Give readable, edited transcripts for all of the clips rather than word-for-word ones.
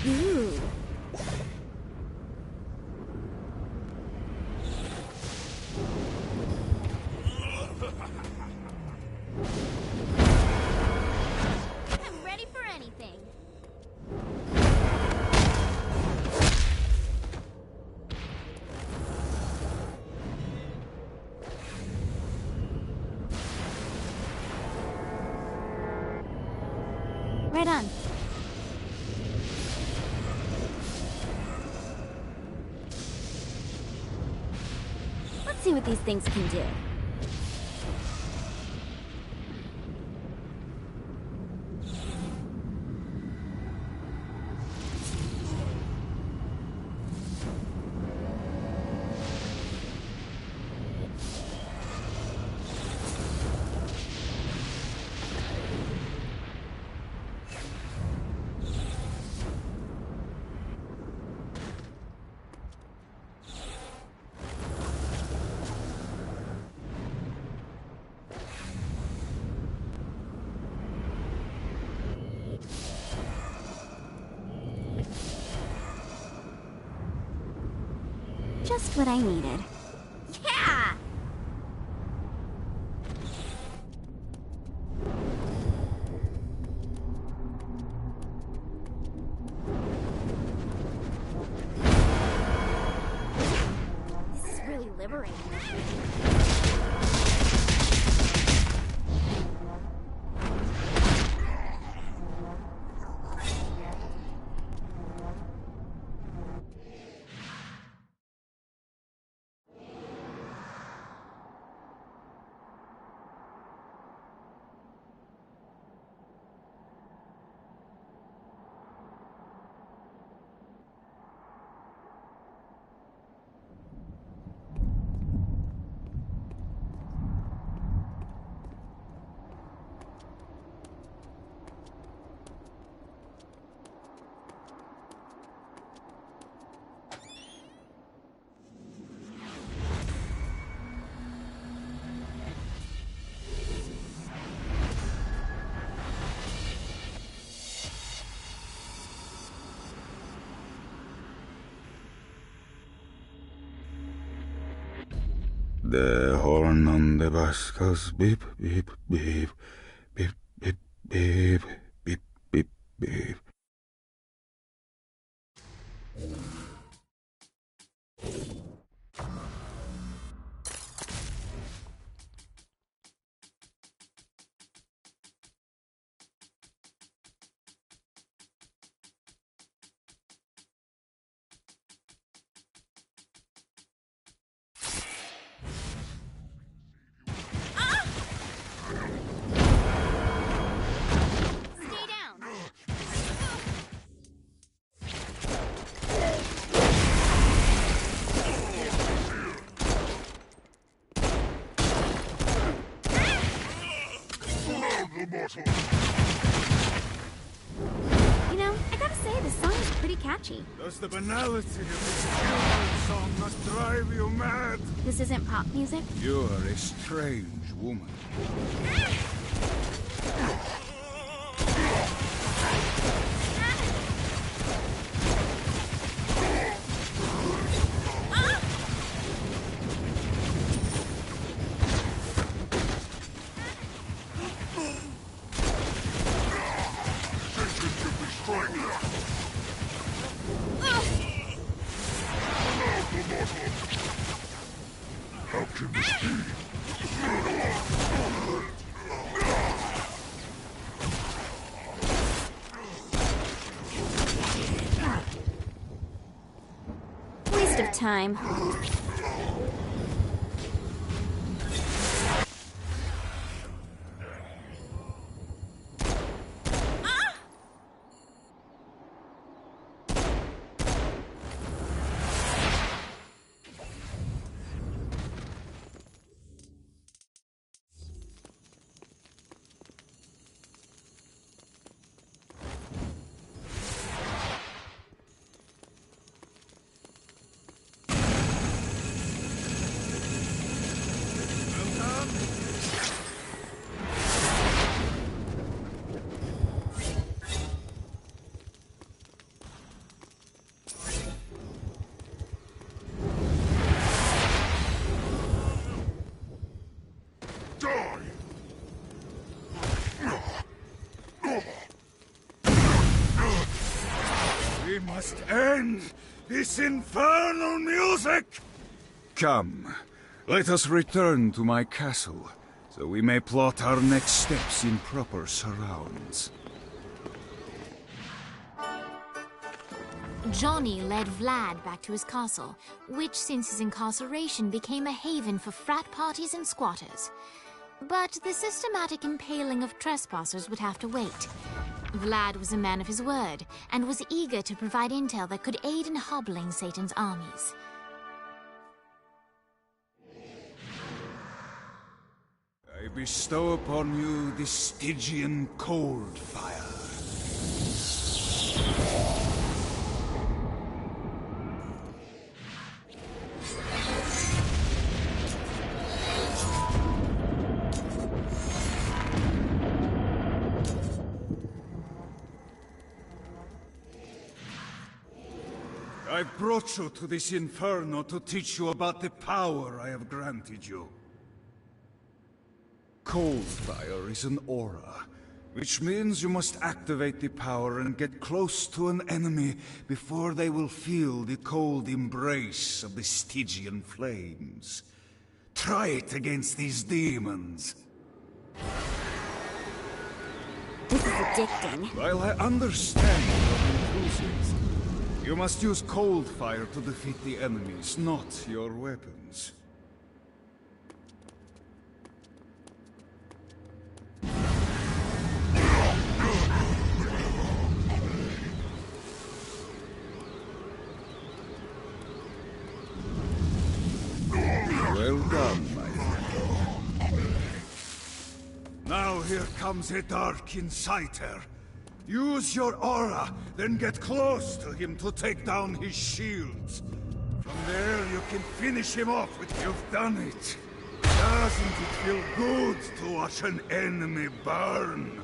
Ooh. I'm ready for anything. Right on. Let's see what these things can do. Just what I needed. Yeah! This is really liberating. The horn on the bus goes beep, beep, beep, beep, beep, beep, beep, beep, beep. Stay down. You know, I gotta say, this song is pretty catchy. Does the banality of this children's song not drive you mad? This isn't pop music? You're a strange woman. How can this be? Waste of time. We must end this infernal music! Come, let us return to my castle, so we may plot our next steps in proper surrounds. Johnny led Vlad back to his castle, which since his incarceration became a haven for frat parties and squatters. But the systematic impaling of trespassers would have to wait. Vlad was a man of his word, and was eager to provide intel that could aid in hobbling Satan's armies. I bestow upon you the Stygian cold fire. I brought you to this inferno to teach you about the power I have granted you. Cold fire is an aura, which means you must activate the power and get close to an enemy before they will feel the cold embrace of the Stygian flames. Try it against these demons. This is addicting. While I understand your enthusiasm, you must use cold fire to defeat the enemies, not your weapons. Well done, my friend. Now here comes a dark inciter. Use your aura, then get close to him to take down his shields. From there you can finish him off if you've done it. Doesn't it feel good to watch an enemy burn?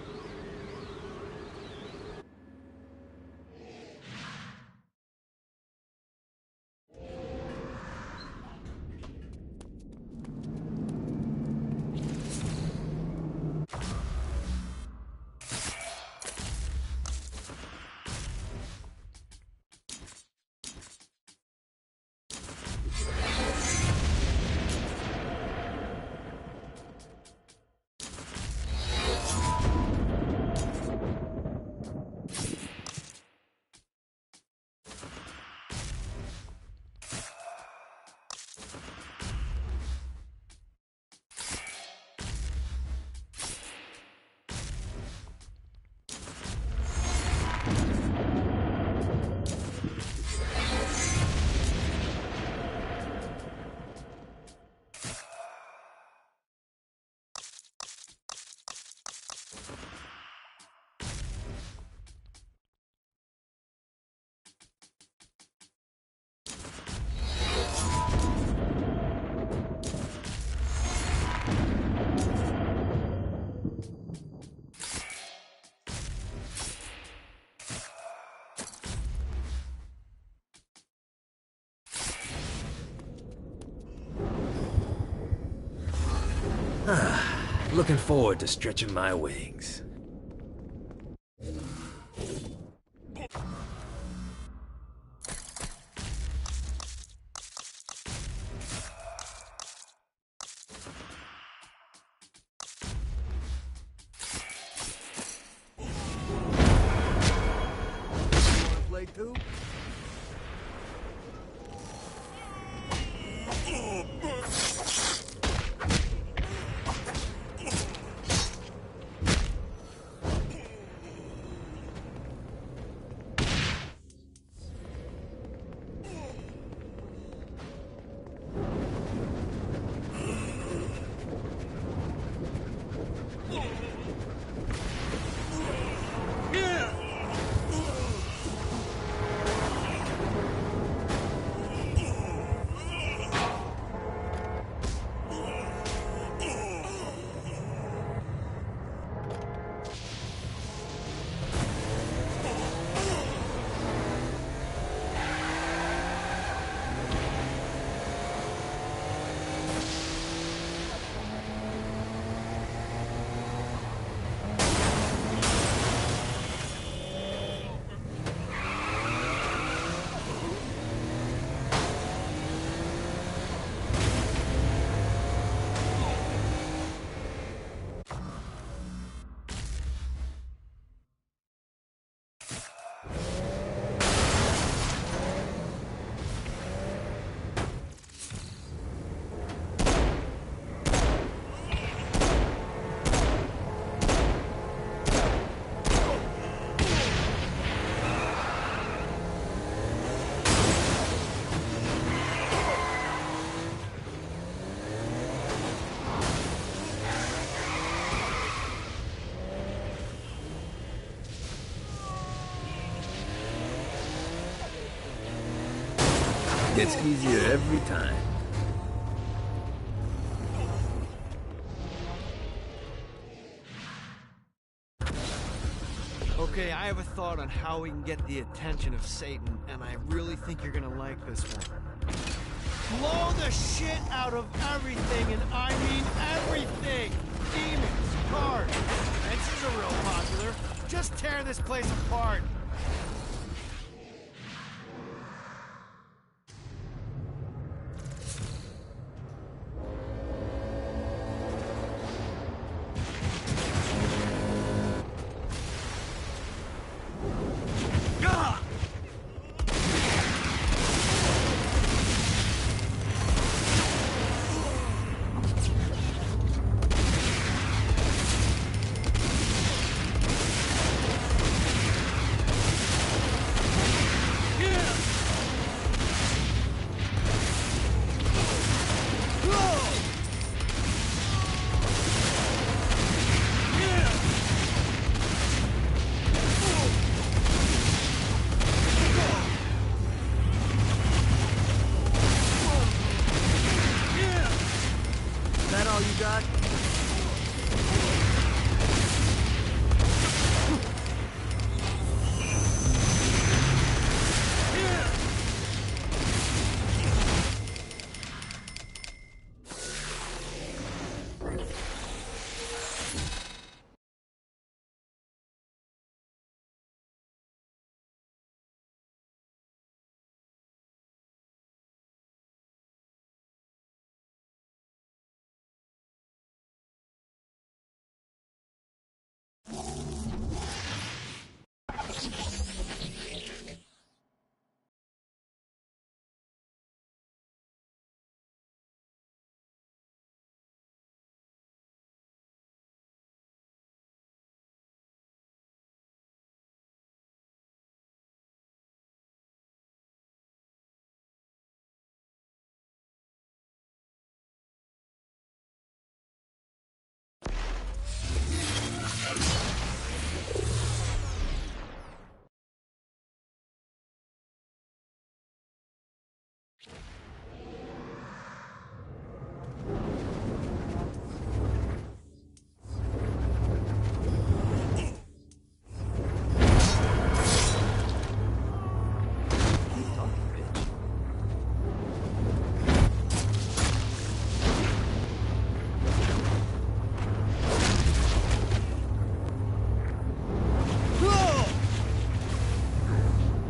Looking forward to stretching my wings. Wanna play too? Gets easier every time. Okay, I have a thought on how we can get the attention of Satan, and I really think you're gonna like this one. Blow the shit out of everything, and I mean everything! Demons, cars, fences are real popular. Just tear this place apart.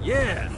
Yeah!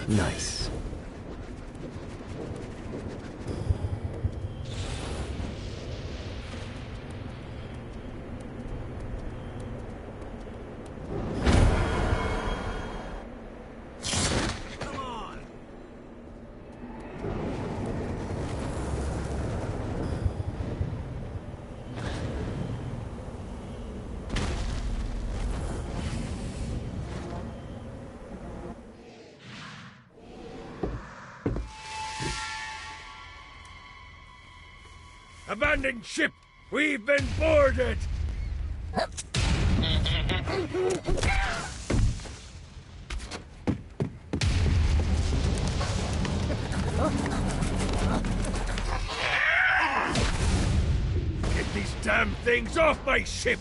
Nice. Abandoned ship! We've been boarded! Get these damn things off my ship!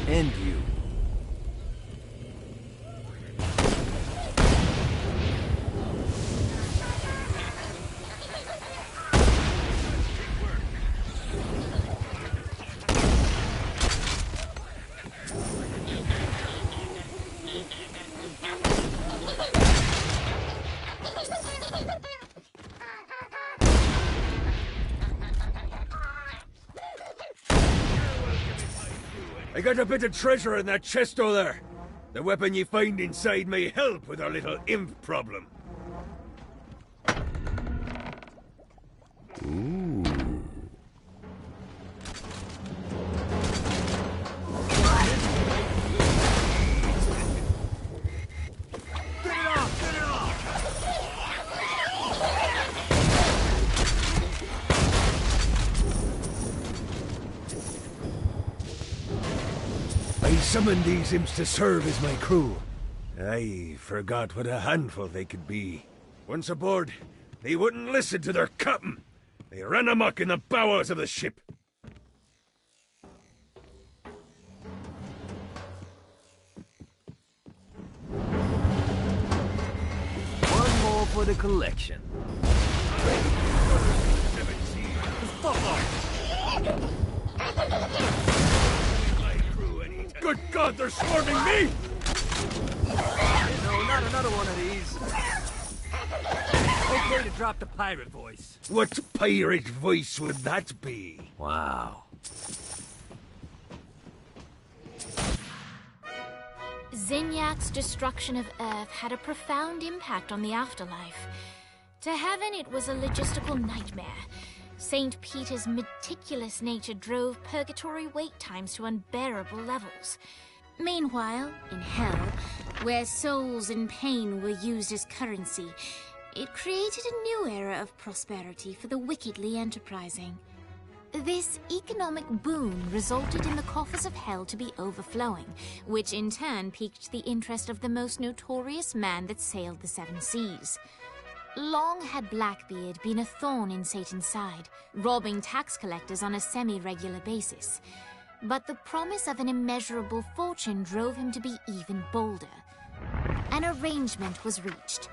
End you. I got a bit of treasure in that chest over there. The weapon you find inside may help with our little imp problem. Ooh. I summoned these imps to serve as my crew. I forgot what a handful they could be. Once aboard, they wouldn't listen to their captain. They ran amok in the bowels of the ship. One more for the collection. Fuck off! Good God, they're swarming me! No, not another one of these. Okay to drop the pirate voice. What pirate voice would that be? Wow. Zinyak's destruction of Earth had a profound impact on the afterlife. To heaven, it was a logistical nightmare. St. Peter's meticulous nature drove purgatory wait times to unbearable levels. Meanwhile, in hell, where souls in pain were used as currency, it created a new era of prosperity for the wickedly enterprising. This economic boon resulted in the coffers of hell to be overflowing, which in turn piqued the interest of the most notorious man that sailed the seven seas. Long had Blackbeard been a thorn in Satan's side, robbing tax collectors on a semi-regular basis. But the promise of an immeasurable fortune drove him to be even bolder. An arrangement was reached.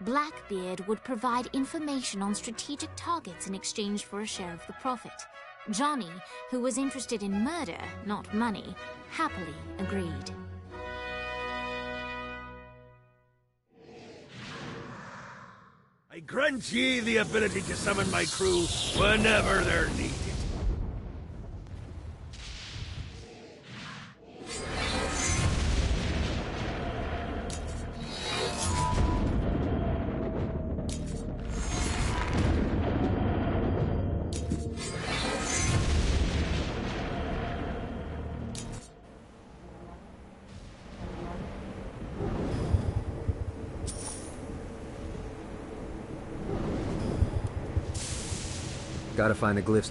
Blackbeard would provide information on strategic targets in exchange for a share of the profit. Johnny, who was interested in murder, not money, happily agreed. I grant ye the ability to summon my crew whenever they're needed. Gotta find the glyphs.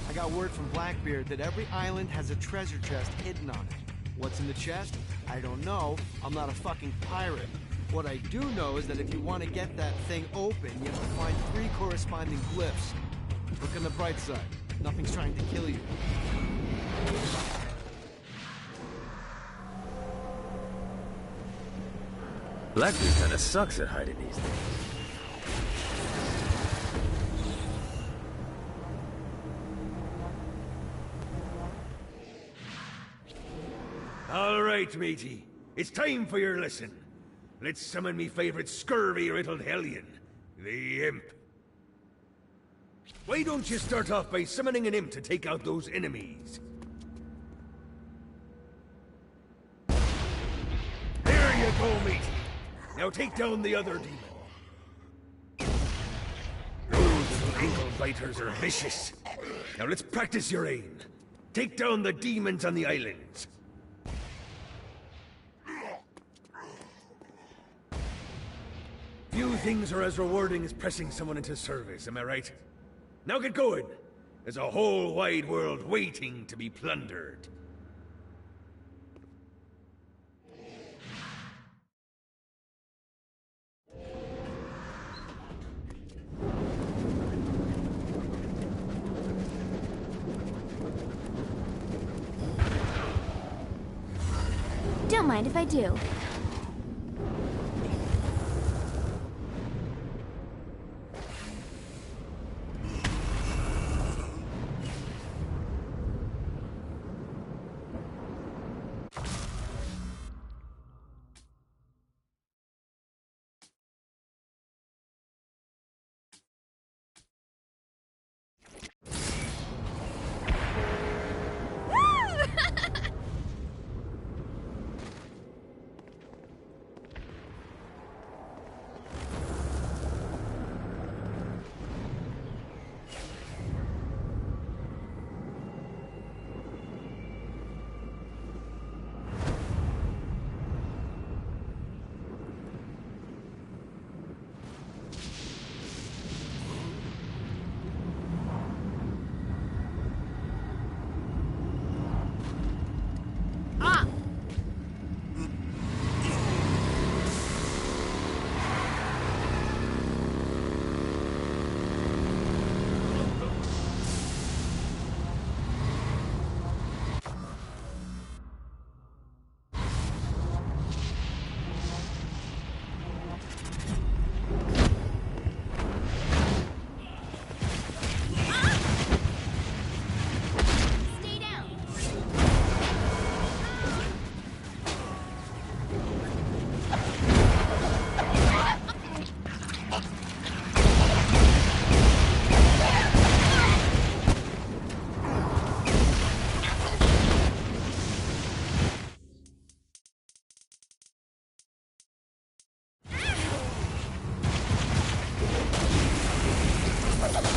I got word from Blackbeard that every island has a treasure chest hidden on it. What's in the chest? I don't know. I'm not a fucking pirate. What I do know is that if you want to get that thing open, you have to find 3 corresponding glyphs. Look on the bright side. Nothing's trying to kill you. Blackbeard kinda sucks at hiding these things. All right, matey. It's time for your lesson. Let's summon me favorite scurvy-riddled hellion, the Imp. Why don't you start off by summoning an imp to take out those enemies? There you go, matey. Now take down the other demon. Those little ankle biters are vicious. Now let's practice your aim. Take down the demons on the islands. Few things are as rewarding as pressing someone into service, am I right? Now get going! There's a whole wide world waiting to be plundered. Don't mind if I do.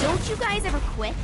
Don't you guys ever quit?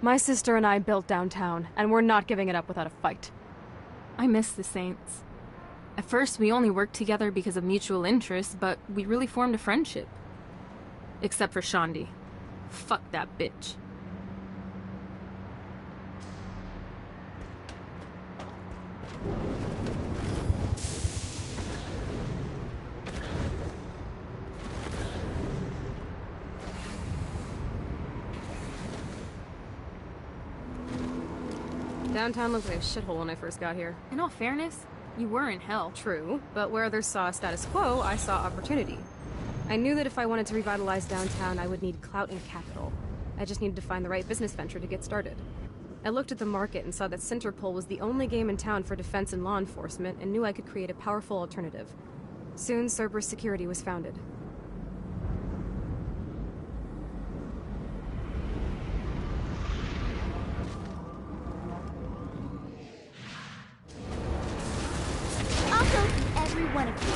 My sister and I built downtown, and we're not giving it up without a fight. I miss the Saints. At first, we only worked together because of mutual interests, but we really formed a friendship. Except for Shandi. Fuck that bitch. Downtown looked like a shithole when I first got here. In all fairness, you were in hell. True, but where others saw status quo, I saw opportunity. I knew that if I wanted to revitalize downtown, I would need clout and capital. I just needed to find the right business venture to get started. I looked at the market and saw that Centerpol was the only game in town for defense and law enforcement, and knew I could create a powerful alternative. Soon, Cerberus Security was founded. I'll go through every one of you.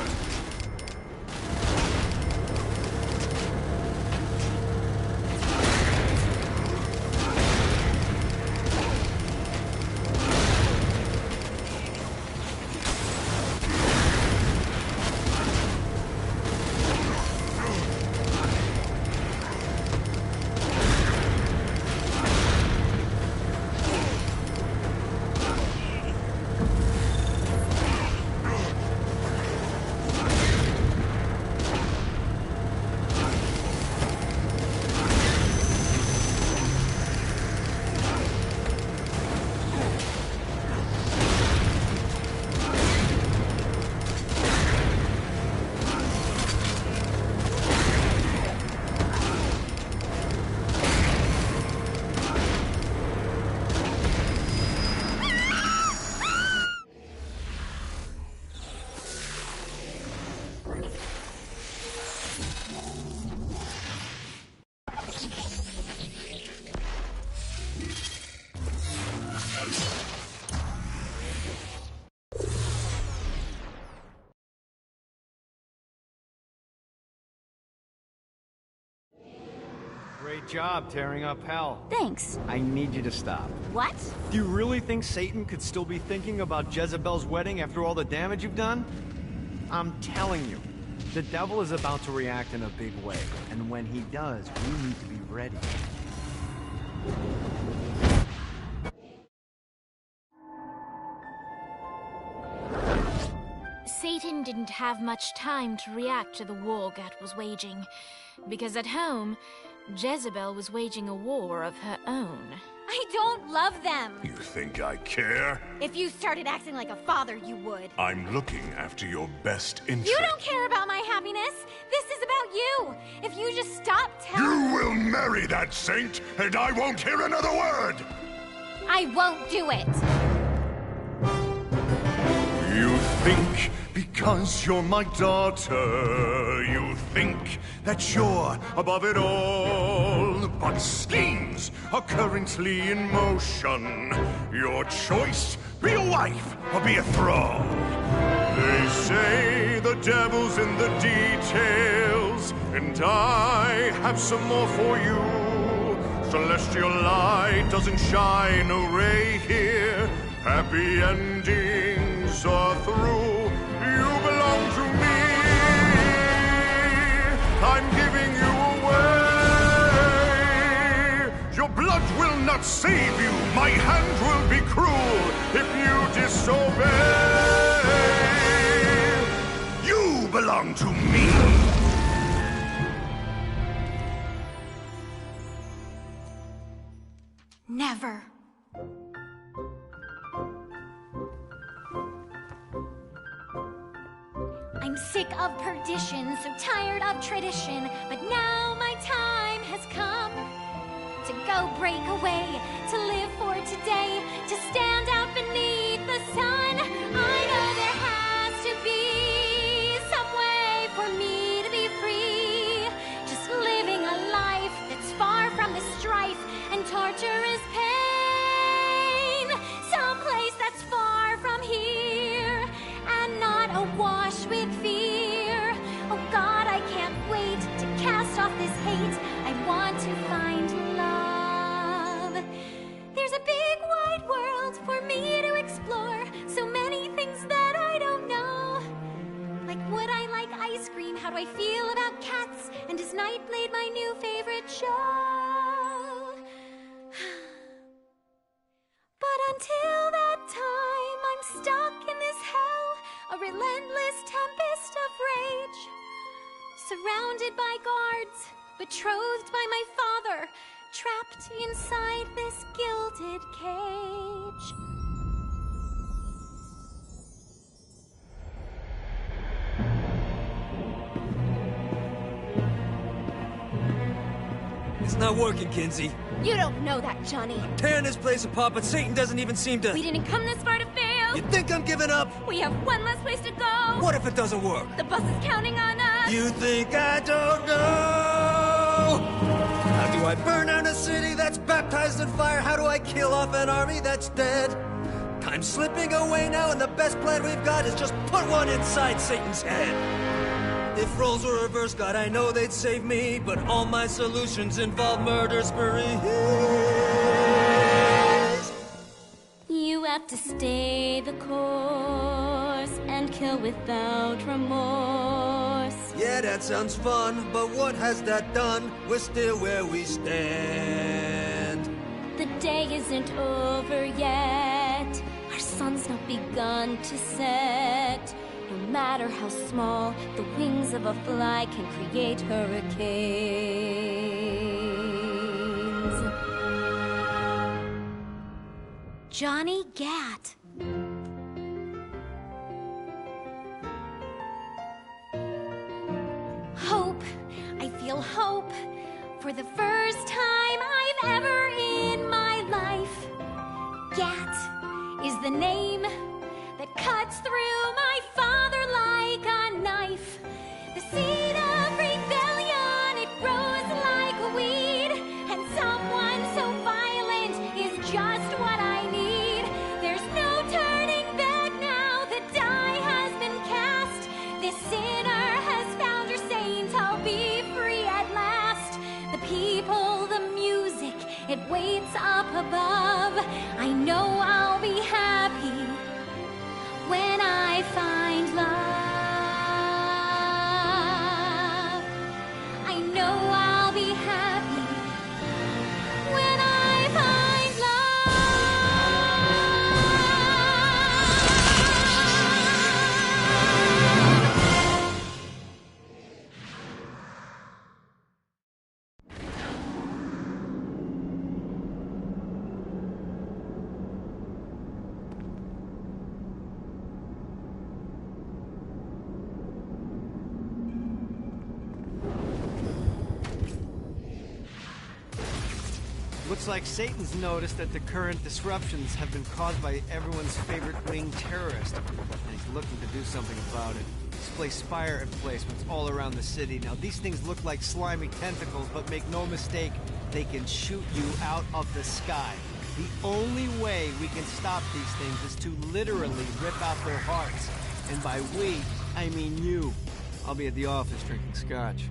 Great job tearing up hell. Thanks. I need you to stop. What? Do you really think Satan could still be thinking about Jezebel's wedding after all the damage you've done? I'm telling you, the devil is about to react in a big way, and when he does, we need to be ready. Satan didn't have much time to react to the war GAT was waging, because at home, Jezebel was waging a war of her own. I don't love them. You think I care? If you started acting like a father, you would. I'm looking after your best interest. You don't care about my happiness. This is about you. If you just stop telling... You will marry that saint, and I won't hear another word! I won't do it. You think because you're my daughter, you think that you're above it all. But schemes are currently in motion. Your choice, be a wife or be a thrall. They say the devil's in the details, and I have some more for you. Celestial light doesn't shine a ray here. Happy endings are through. You belong to me. I'm giving you away. Your blood will not save you. My hand will be cruel if you disobey. You belong to me. Never. I'm sick of perdition, so tired of tradition, but now my time has come to go break away, to live for today, to stand out beneath the sun. I know there has to be some way for me to be free, just living a life that's far from the strife and torturous pain, someplace that's far from here and not awash with fear. Oh God, I can't wait to cast off this hate. I want to find love. Surrounded by guards, betrothed by my father, trapped inside this gilded cage. It's not working, Kinsey. You don't know that, Johnny. Tearing this place apart, but Satan doesn't even seem to... We didn't come this far to fail. You think I'm giving up? We have one less place to go. What if it doesn't work? The bus is counting on us. You think I don't know? How do I burn down a city that's baptized in fire? How do I kill off an army that's dead? Time's slipping away now, and the best plan we've got is just put one inside Satan's head. If roles were reversed, God, I know they'd save me, but all my solutions involve murder sprees. You have to stay the course and kill without remorse. Yeah, that sounds fun, but what has that done? We're still where we stand. The day isn't over yet. Our sun's not begun to set. No matter how small, the wings of a fly can create hurricanes. Johnny Gat. Hope. I feel hope. For the first time I've ever in my life. Gat is the name that cuts through my father like a knife. The seed of rebellion, it grows like a weed, and someone so violent is just what I need. There's no turning back now, the die has been cast. This sinner has found her saint, I'll be free at last. The people, the music, it waits up above. I know I'll be happy when I find love. I know I'll be happy when I find Looks like Satan's noticed that the current disruptions have been caused by everyone's favorite winged terrorist, and he's looking to do something about it. Display spire emplacements all around the city. Now, these things look like slimy tentacles, but make no mistake, they can shoot you out of the sky. The only way we can stop these things is to literally rip out their hearts. And by we, I mean you. I'll be at the office drinking scotch.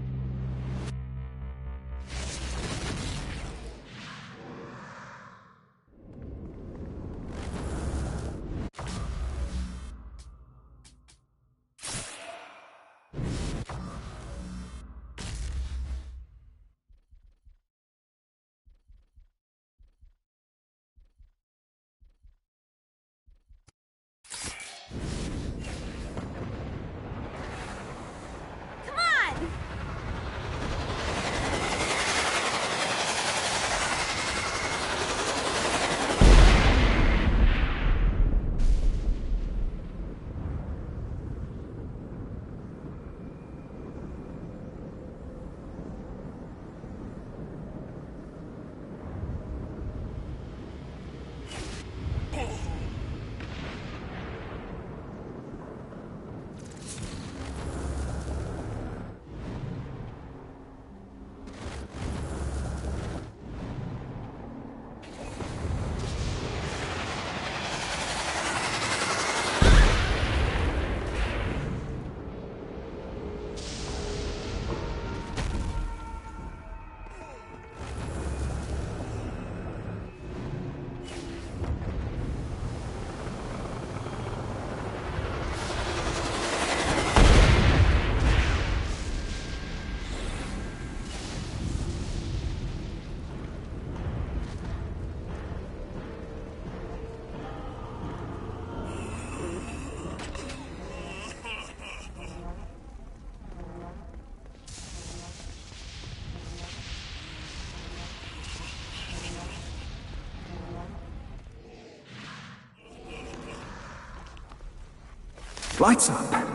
Lights up.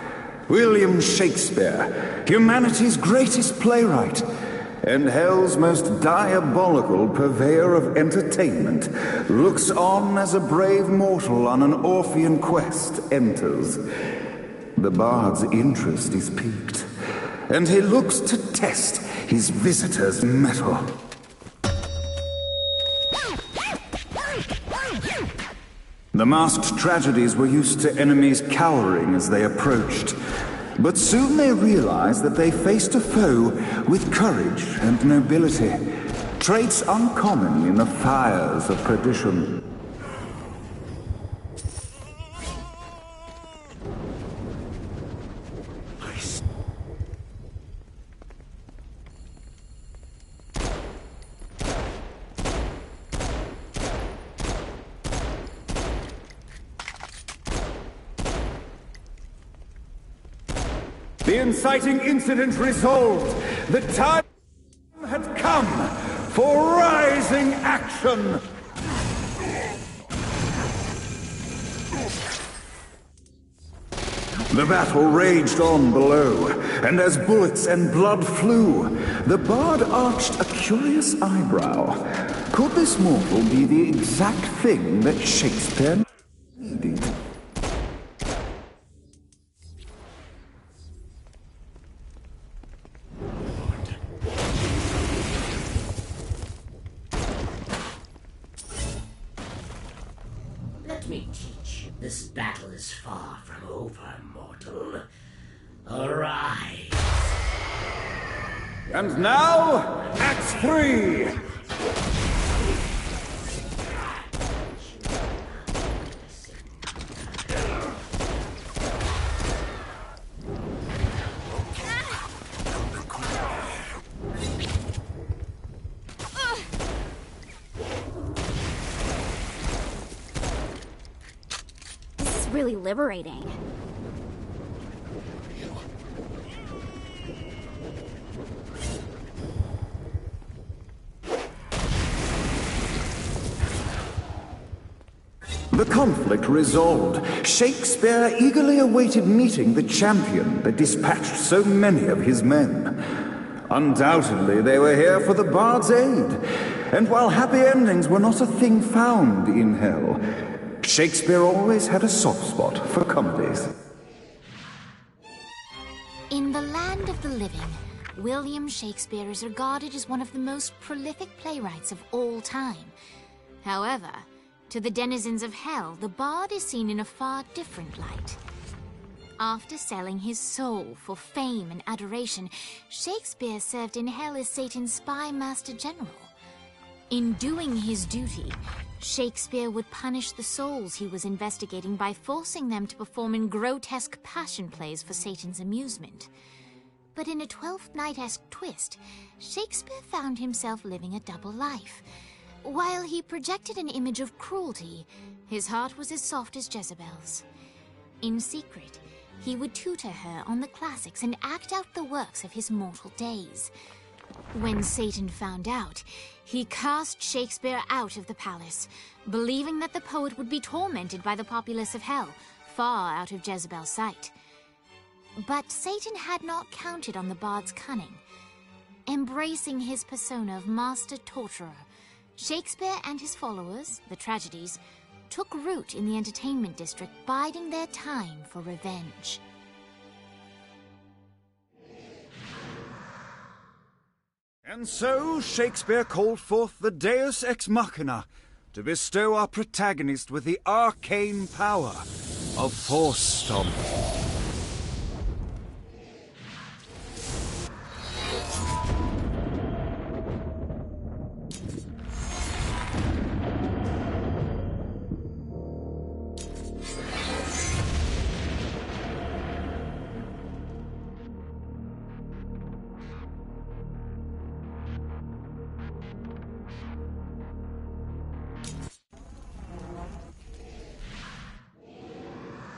William Shakespeare, humanity's greatest playwright, and hell's most diabolical purveyor of entertainment, looks on as a brave mortal on an Orphean quest enters. The bard's interest is piqued, and he looks to test his visitor's mettle. The masked tragedies were used to enemies cowering as they approached, but soon they realized that they faced a foe with courage and nobility, traits uncommon in the fires of perdition. The inciting incident resolved. The time had come for rising action. The battle raged on below, and as bullets and blood flew, the bard arched a curious eyebrow. Could this mortal be the exact thing that Shakespeare needed? Let me teach you. This battle is far from over, mortal. Arise. And now, Act 3! Really liberating. The conflict resolved. Shakespeare eagerly awaited meeting the champion that dispatched so many of his men. Undoubtedly, they were here for the bard's aid. And while happy endings were not a thing found in hell, Shakespeare always had a soft spot for comedies. In the land of the living, William Shakespeare is regarded as one of the most prolific playwrights of all time. However, to the denizens of hell, the bard is seen in a far different light. After selling his soul for fame and adoration, Shakespeare served in hell as Satan's spy master general. In doing his duty, Shakespeare would punish the souls he was investigating by forcing them to perform in grotesque passion plays for Satan's amusement. But in a Twelfth Night-esque twist, Shakespeare found himself living a double life. While he projected an image of cruelty, his heart was as soft as Jezebel's. In secret, he would tutor her on the classics and act out the works of his mortal days. When Satan found out, he cast Shakespeare out of the palace, believing that the poet would be tormented by the populace of hell, far out of Jezebel's sight. But Satan had not counted on the bard's cunning. Embracing his persona of master torturer, Shakespeare and his followers, the tragedies, took root in the entertainment district, biding their time for revenge. And so Shakespeare called forth the Deus Ex Machina to bestow our protagonist with the arcane power of Force Stomp.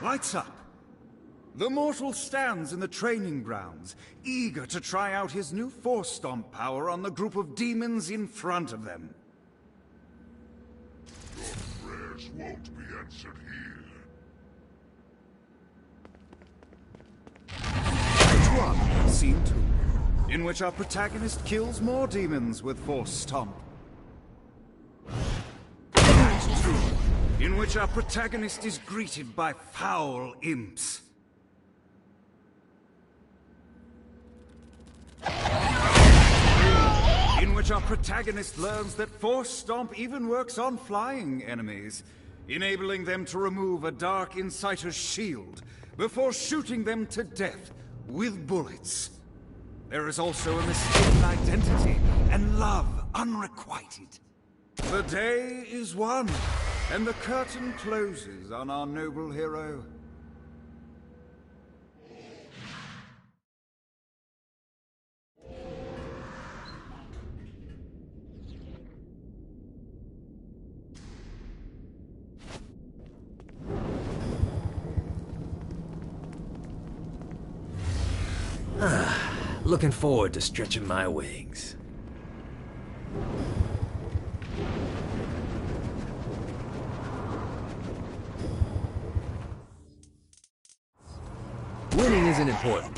Lights up! The mortal stands in the training grounds, eager to try out his new Force Stomp power on the group of demons in front of them. Your prayers won't be answered here. Scene 2, in which our protagonist kills more demons with Force Stomp. Act 2, in which our protagonist is greeted by foul imps. In which our protagonist learns that Force Stomp even works on flying enemies, enabling them to remove a Dark Inciter's shield before shooting them to death with bullets. There is also a mistaken identity and love unrequited. The day is won, and the curtain closes on our noble hero. Looking forward to stretching my wings. Winning isn't important.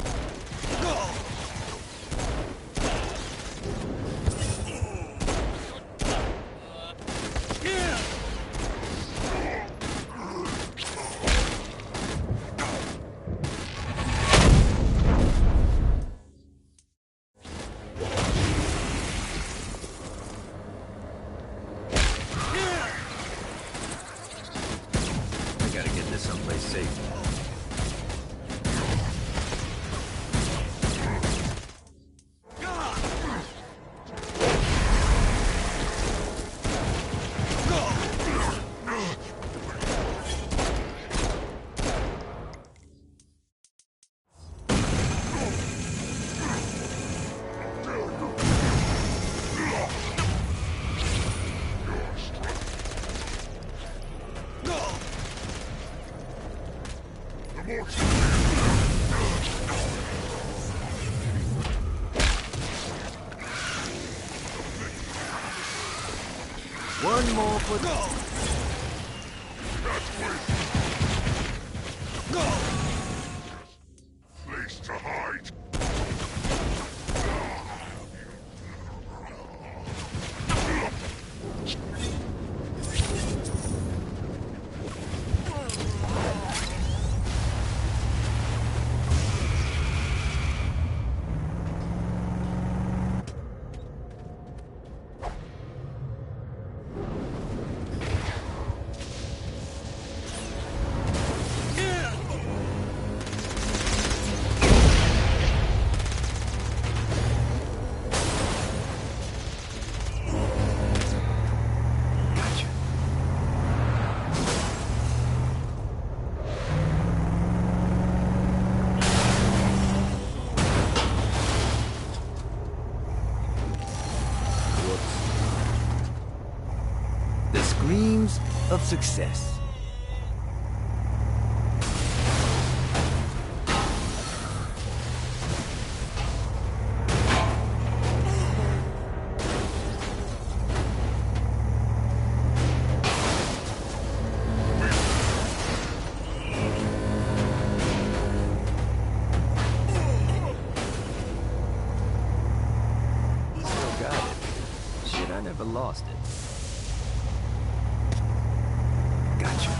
Someplace safe. One more for go. Place to hide. The screams of success. Still got it. Shit, I never lost it. Gotcha.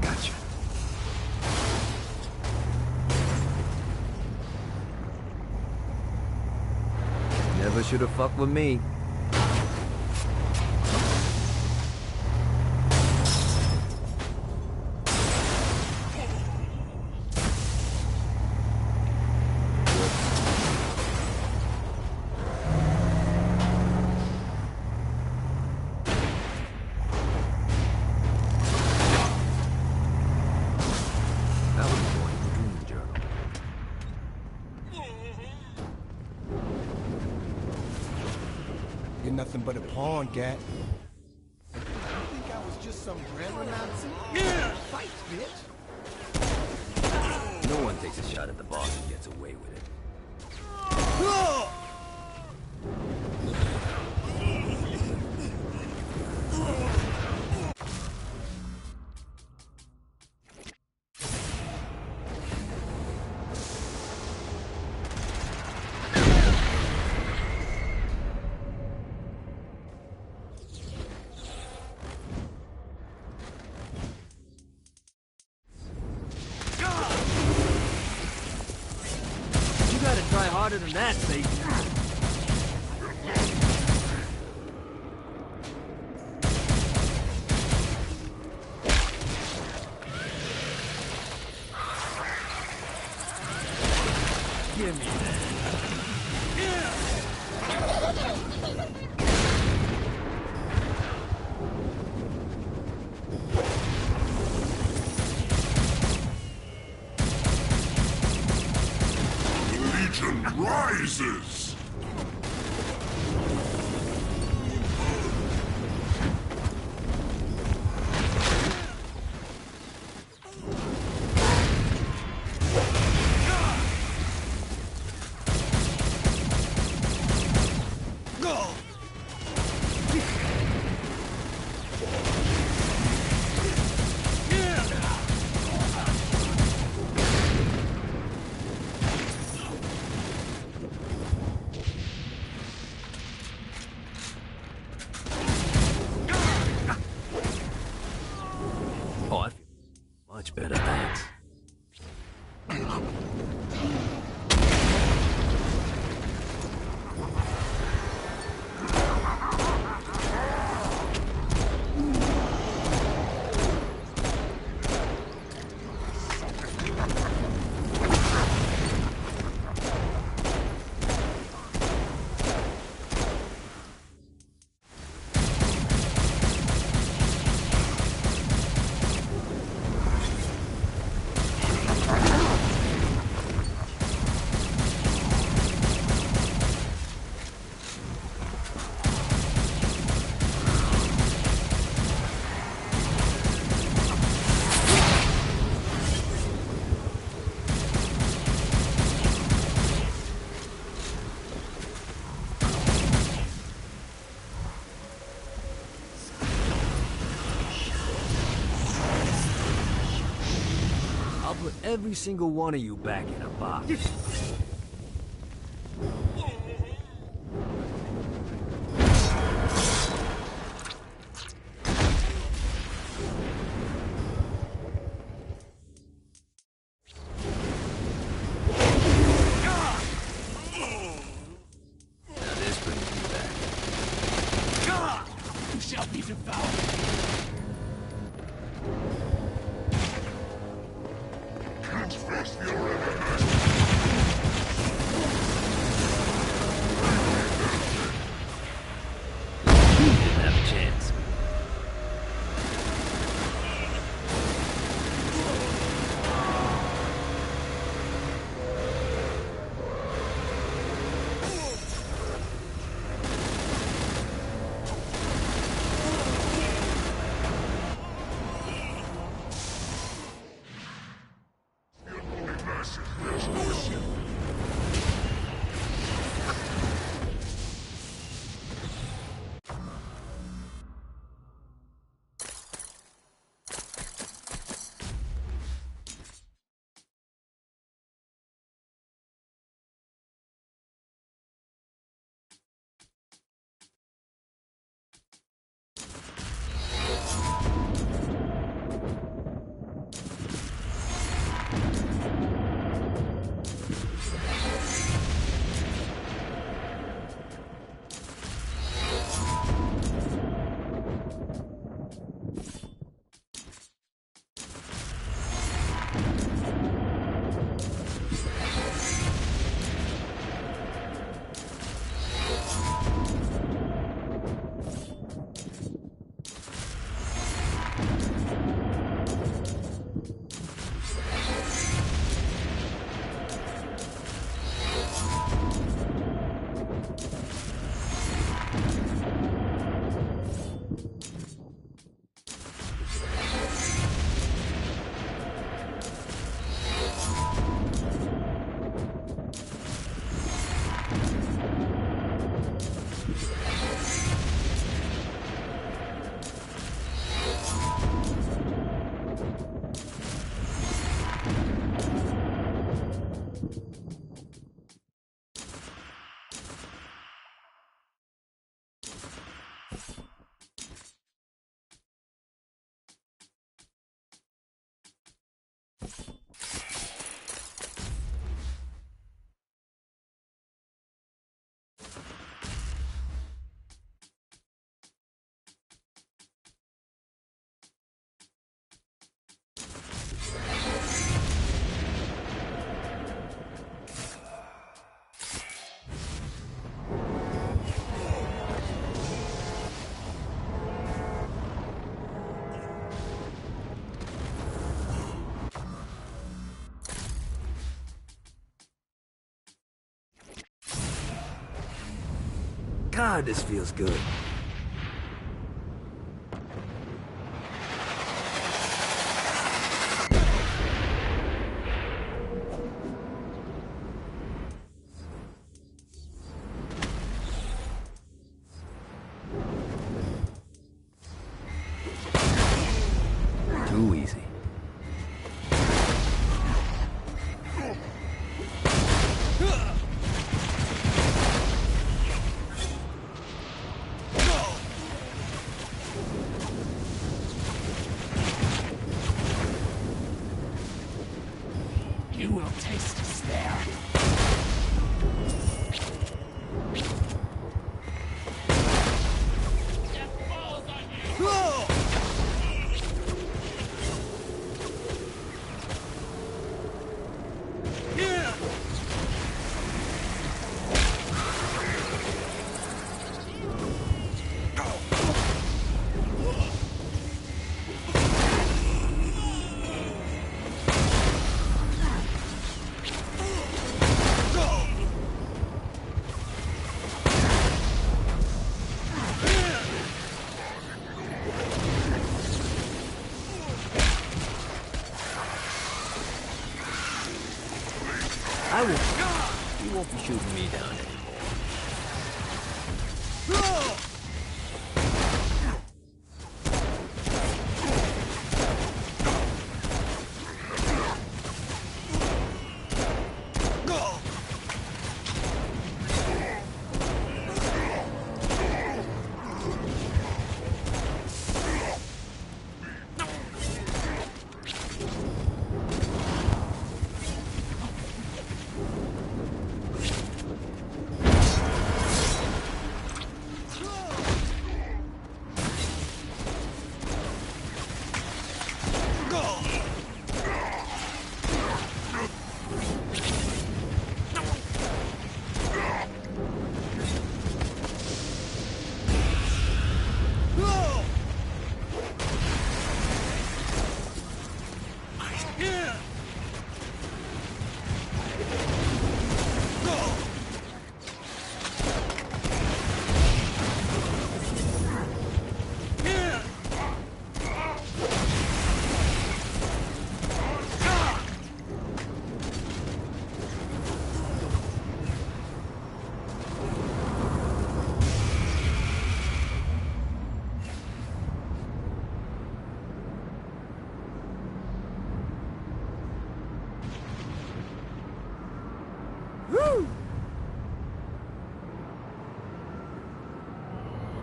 Gotcha. Never should have fucked with me. That was the point of the dream journal. You're nothing but a pawn, Gat. You think I was just some grammar Nazi? Fight, bitch! No one takes a shot at the boss and gets away with it. You gotta try harder than that, Satan. Give me that. Legion rises! Oh, I feel much better, thanks. I'll put every single one of you back in a box. Now this brings me back. You shall be devoured. Can't face your enemy. God, this feels good. Too easy. You will taste despair. I won't. You won't be shooting me down anymore.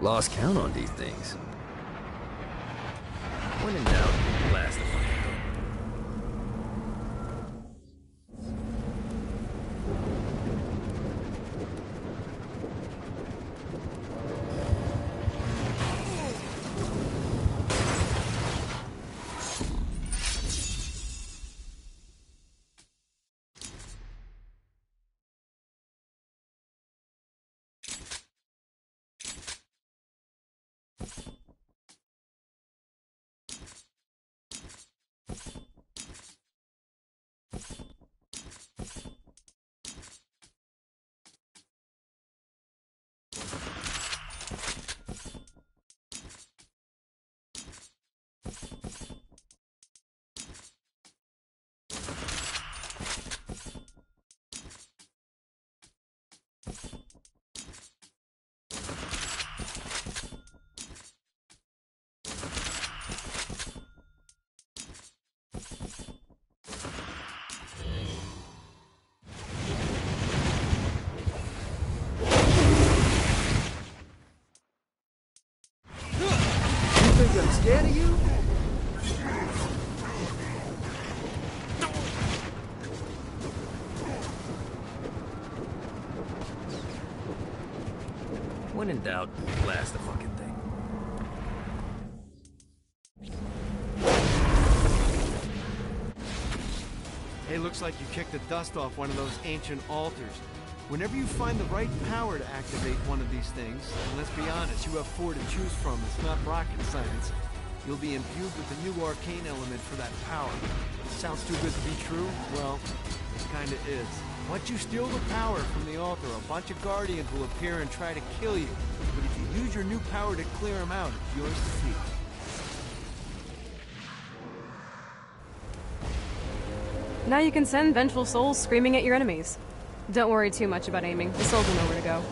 Lost count on these things. When in doubt, blast the fire. When in doubt, blast the fucking thing. Hey, looks like you kicked the dust off one of those ancient altars. Whenever you find the right power to activate one of these things, and let's be honest, you have 4 to choose from, it's not rocket science, you'll be imbued with a new arcane element for that power. Sounds too good to be true? Well, it kinda is. Once you steal the power from the altar, a bunch of Guardians will appear and try to kill you. But if you use your new power to clear them out, it's yours to keep. Now you can send vengeful souls screaming at your enemies. Don't worry too much about aiming. The souls will know where to go.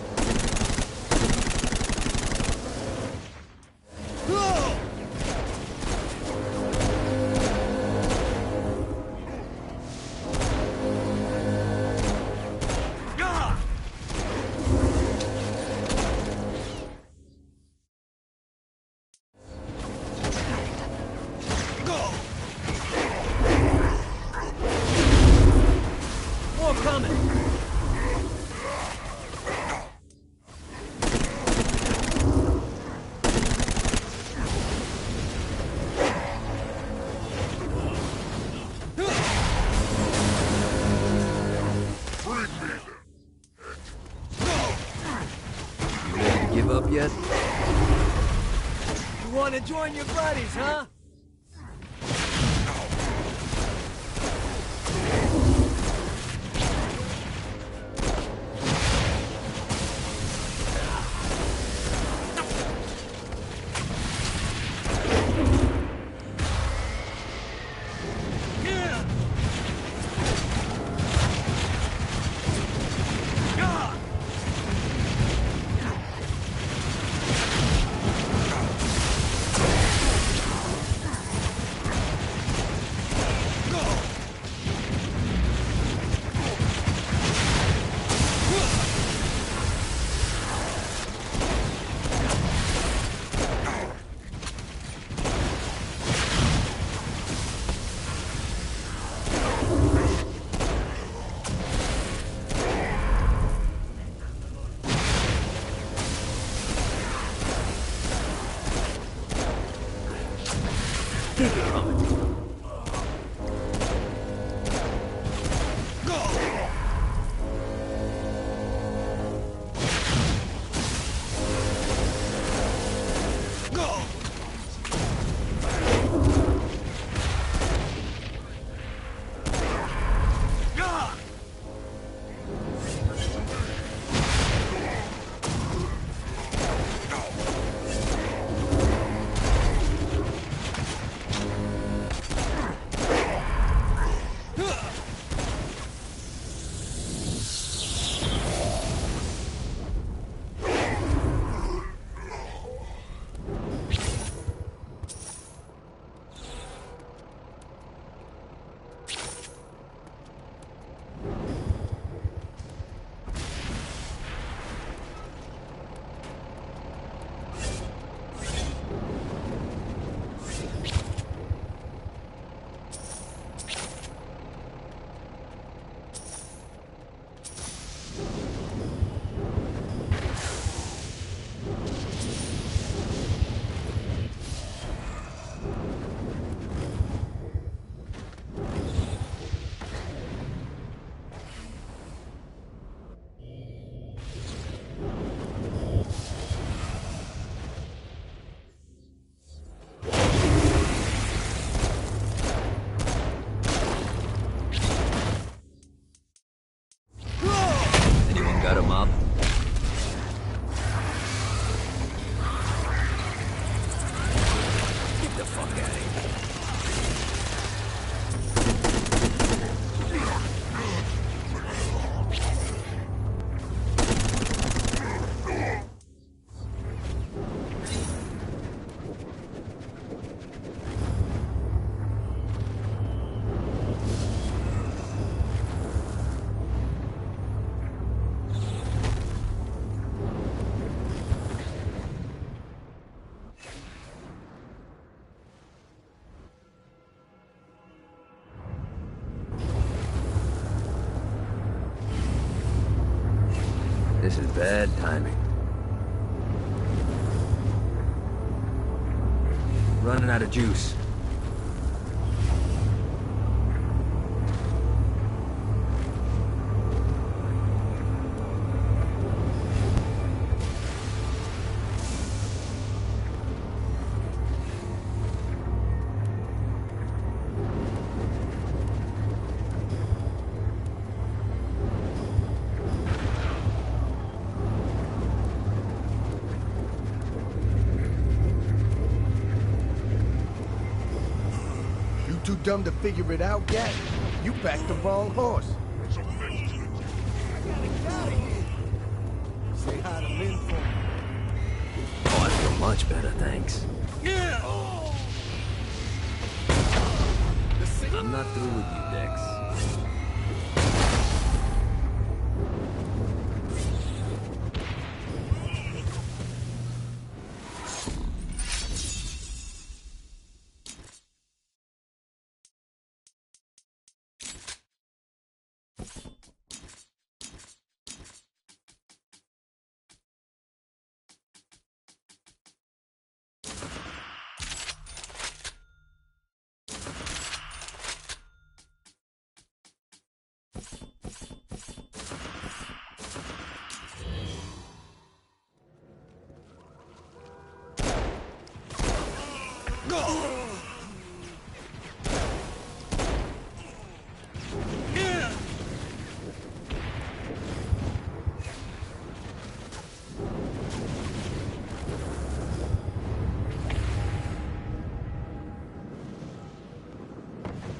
More coming! You ready to give up yet? You want to join your buddies, huh? Got him up. Get the fuck out of here. This is bad timing. Running out of juice. Too dumb to figure it out, Gat? You backed the wrong horse. Say hi to Lynn for me. Oh, I feel much better, thanks. Yeah! I'm not through with you, Dex.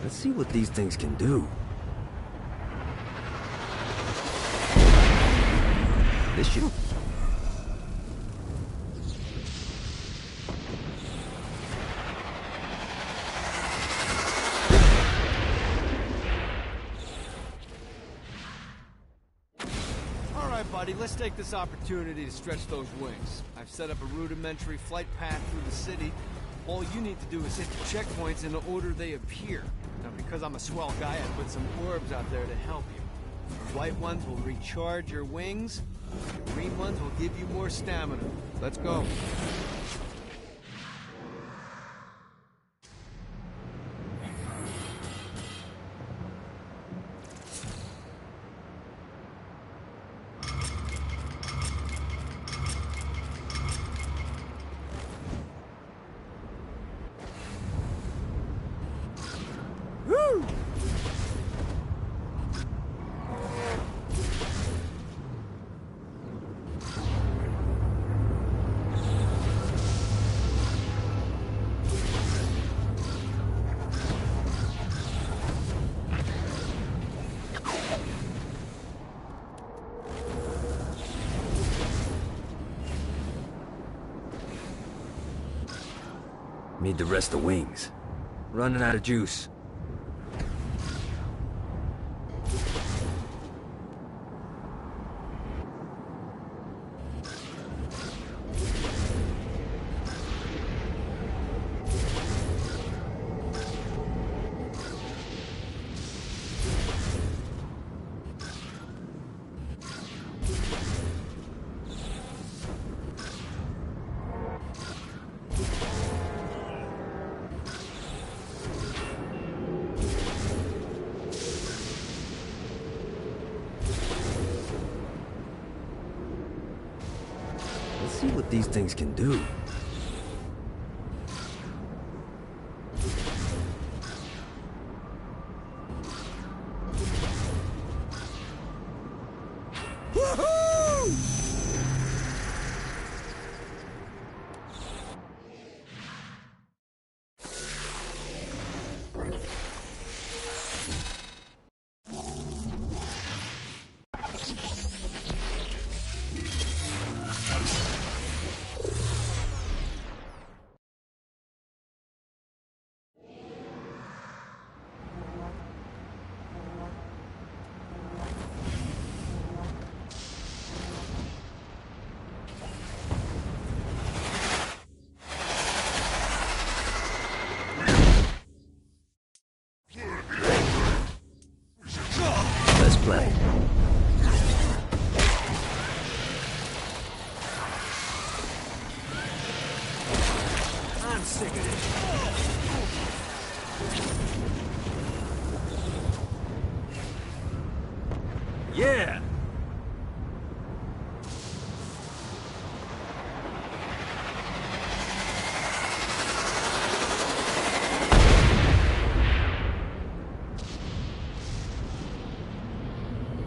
Let's see what these things can do. This should... Alright, buddy, let's take this opportunity to stretch those wings. I've set up a rudimentary flight path through the city. All you need to do is hit the checkpoints in the order they appear. Now, because I'm a swell guy, I put some orbs out there to help you. The white ones will recharge your wings. The green ones will give you more stamina. Let's go. Need to rest the wings. Running out of juice. Let's see what these things can do. Let's play. I'm sick of this. Yeah!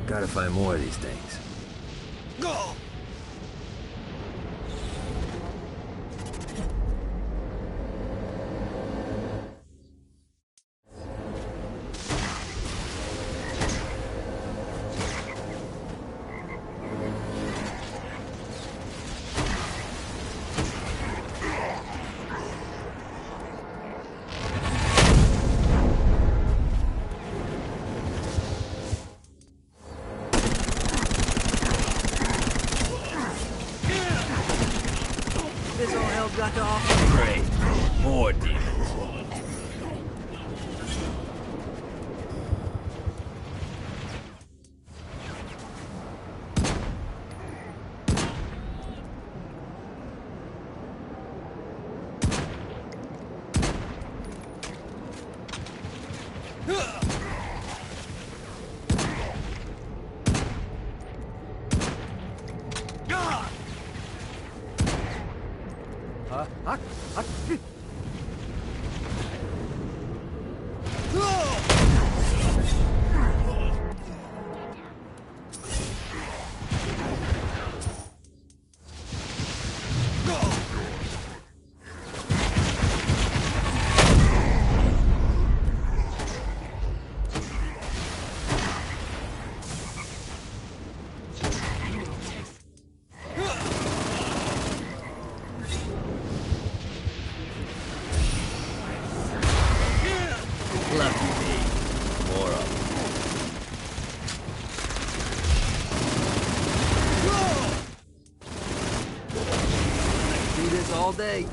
Gotta find more of these things. Go! This all hell's got to offer? Great. More demons. All day.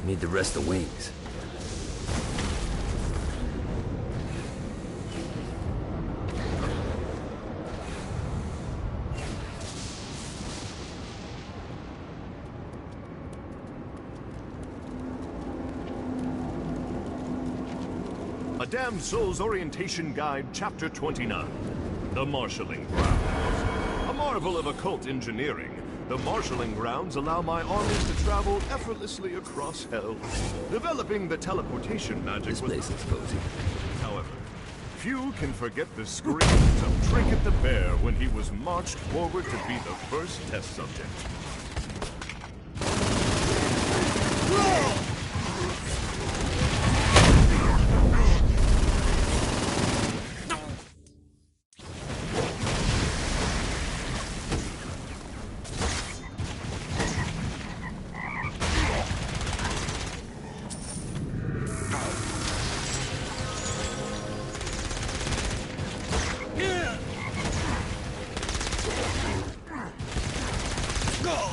Need the rest of wings. A Damned Soul's Orientation Guide, Chapter 29. The Marshalling Grounds. A marvel of occult engineering, the marshalling grounds allow my armies to travel effortlessly across hell, developing the teleportation magic. This place is cozy. However, few can forget the screams of Trinket the Bear when he was marched forward to be the first test subject. Go!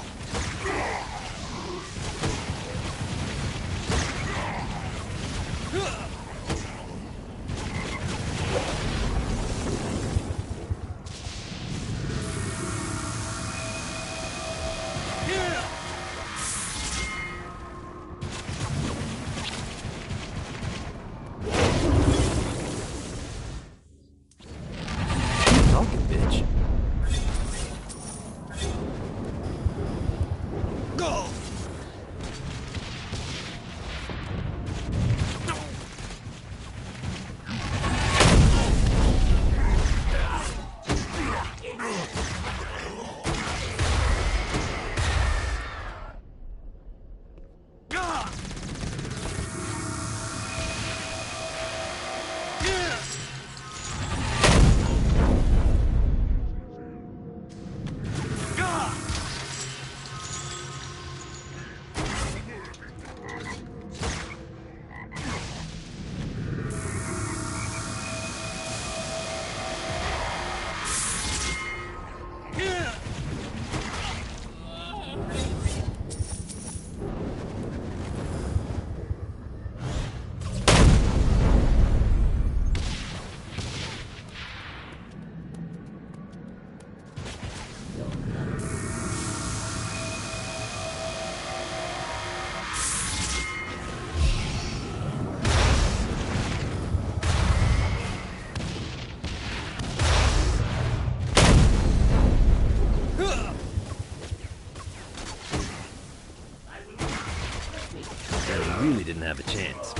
then he really didn't have a chance.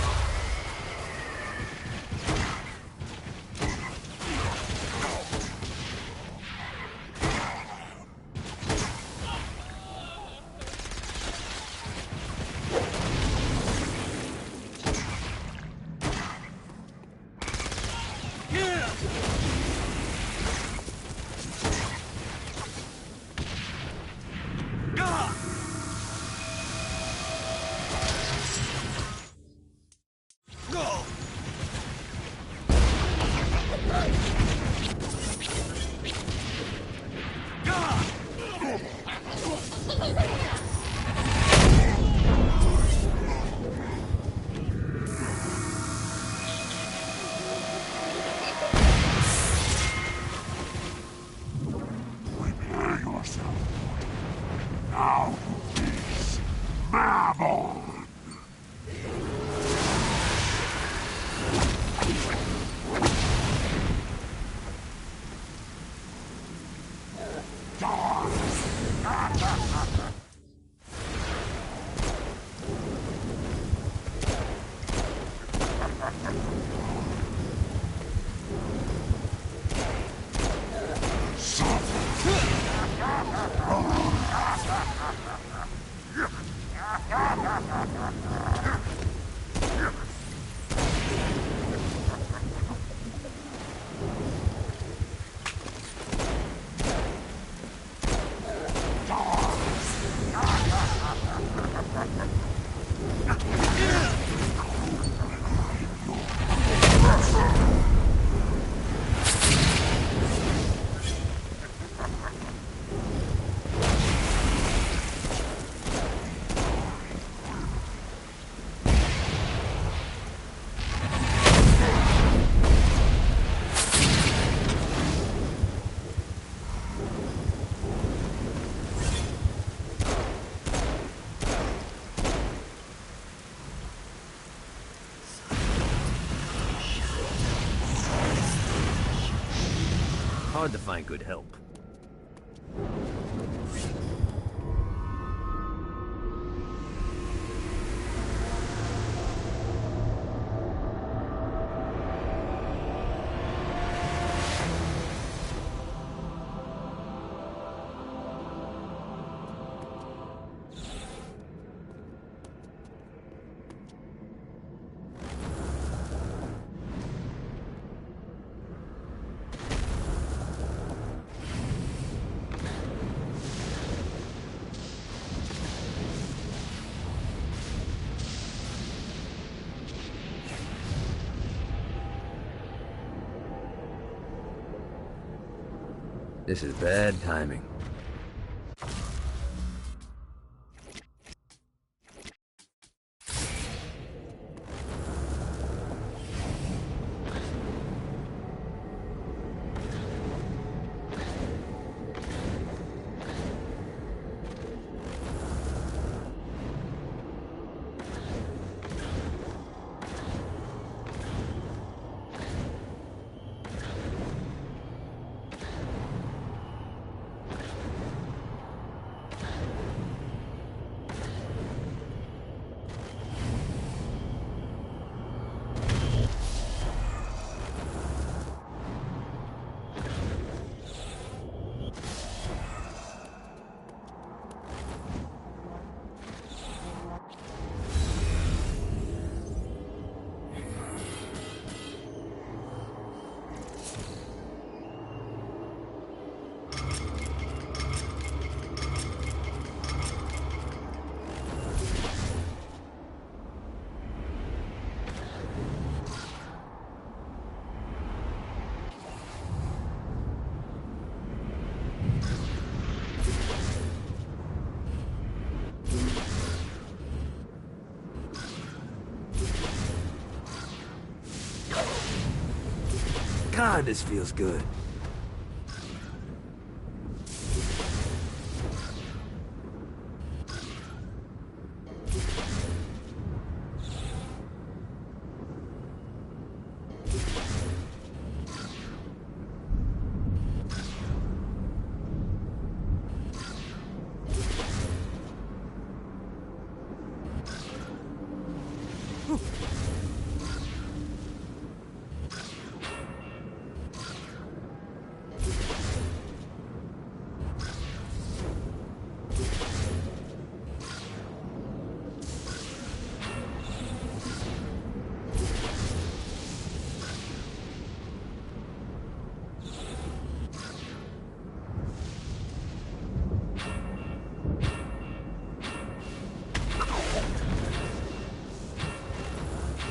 Hard to find good help. This is bad timing. God, this feels good.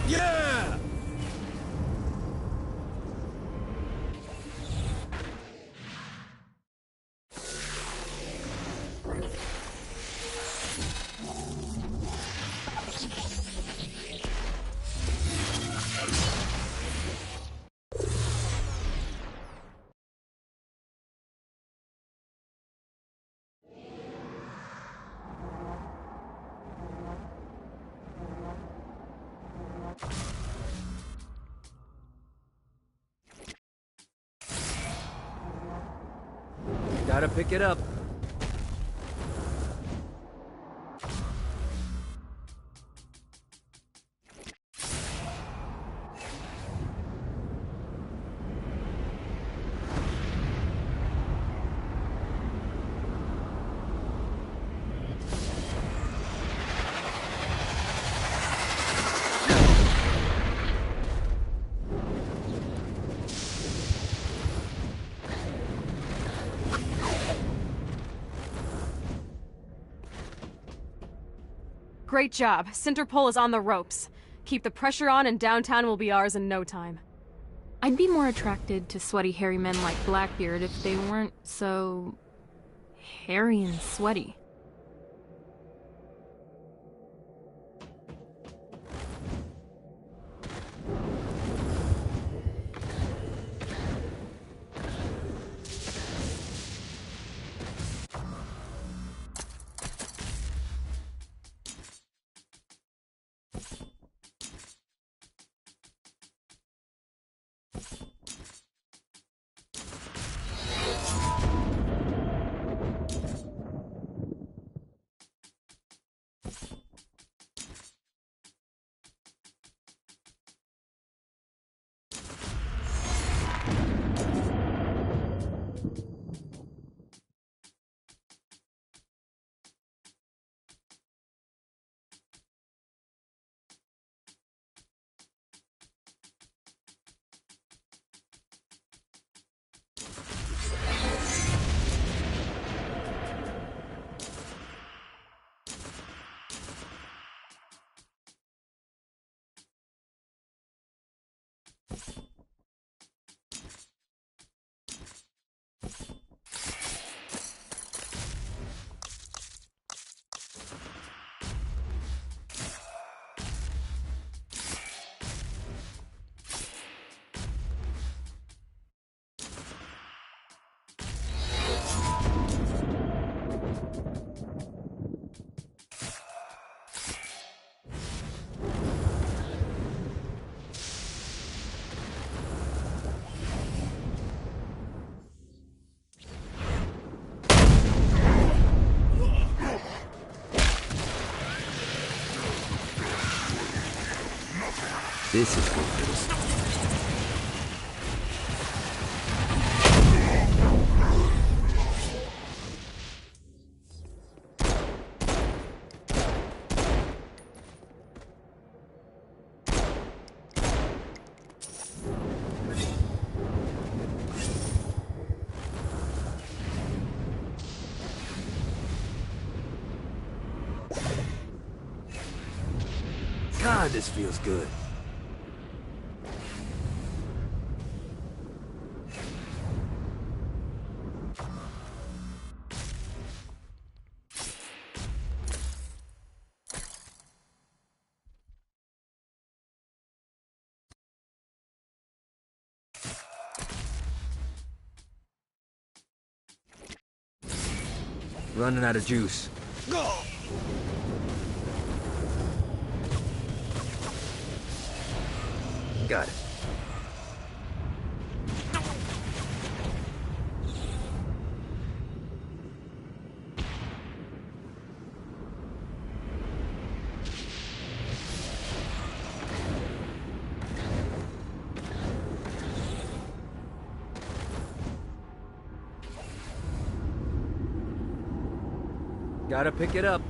Yeah! Gotta pick it up. Great job. Centerpole is on the ropes. Keep the pressure on and downtown will be ours in no time. I'd be more attracted to sweaty, hairy men like Blackbeard if they weren't so... hairy and sweaty. This is good for the story. God, this feels good. Running out of juice. Got it. Gotta pick it up.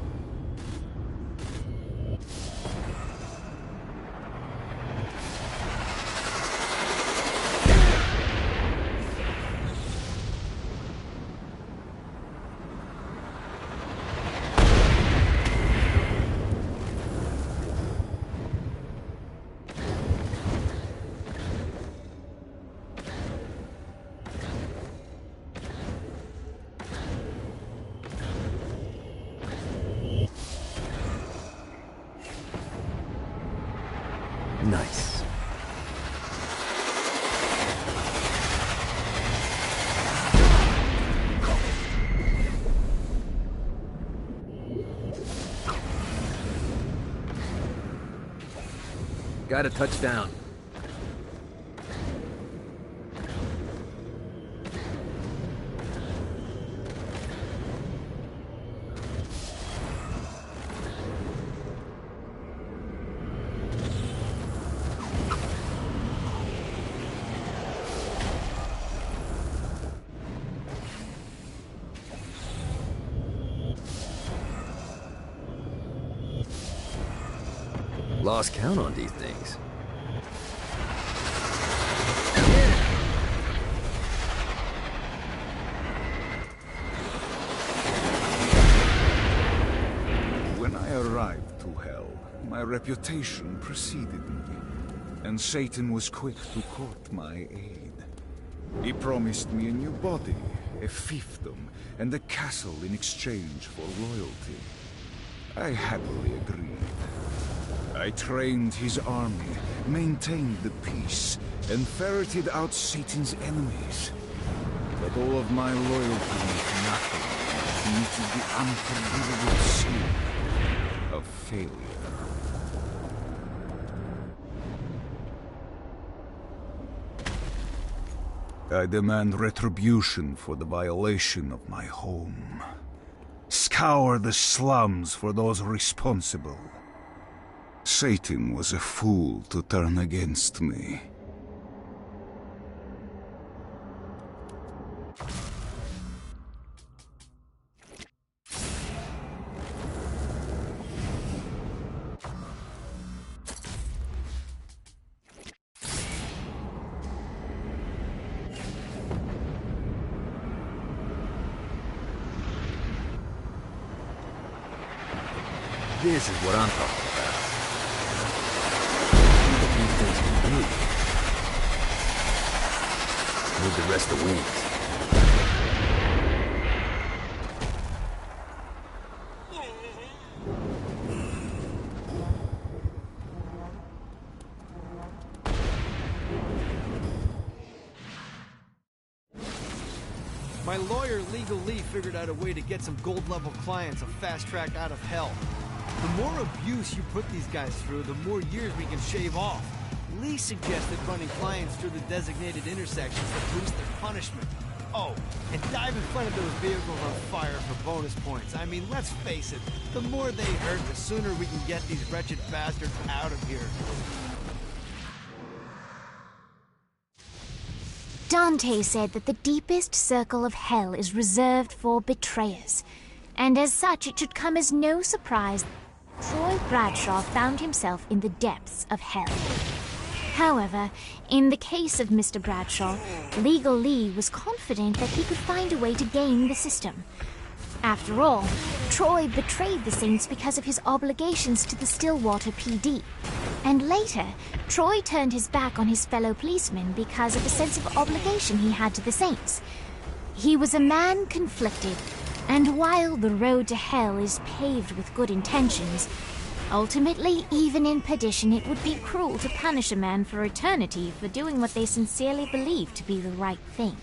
Nice. Got a touchdown. Lost count on these things. When I arrived to Hell, my reputation preceded me, and Satan was quick to court my aid. He promised me a new body, a fiefdom, and a castle in exchange for loyalty. I happily agreed. I trained his army, maintained the peace, and ferreted out Satan's enemies. But all of my loyalty meant nothing meeting the unforgivable sin of failure. I demand retribution for the violation of my home. Scour the slums for those responsible. Satan was a fool to turn against me. This is what I'm talking about. Need the rest of wings. My lawyer, Legal Lee, figured out a way to get some gold-level clients a fast track out of hell. The more abuse you put these guys through, the more years we can shave off. Lee suggested running clients through the designated intersections to boost their punishment. Oh, and dive in front of those vehicles on fire for bonus points. I mean, let's face it, the more they hurt, the sooner we can get these wretched bastards out of here. Dante said that the deepest circle of hell is reserved for betrayers, and as such it should come as no surprise Troy Bradshaw found himself in the depths of hell. However, in the case of Mr. Bradshaw, Legal Lee was confident that he could find a way to game the system. After all, Troy betrayed the Saints because of his obligations to the Stillwater PD. And later, Troy turned his back on his fellow policemen because of a sense of obligation he had to the Saints. He was a man conflicted, and while the road to hell is paved with good intentions, ultimately, even in perdition, it would be cruel to punish a man for eternity for doing what they sincerely believe to be the right thing.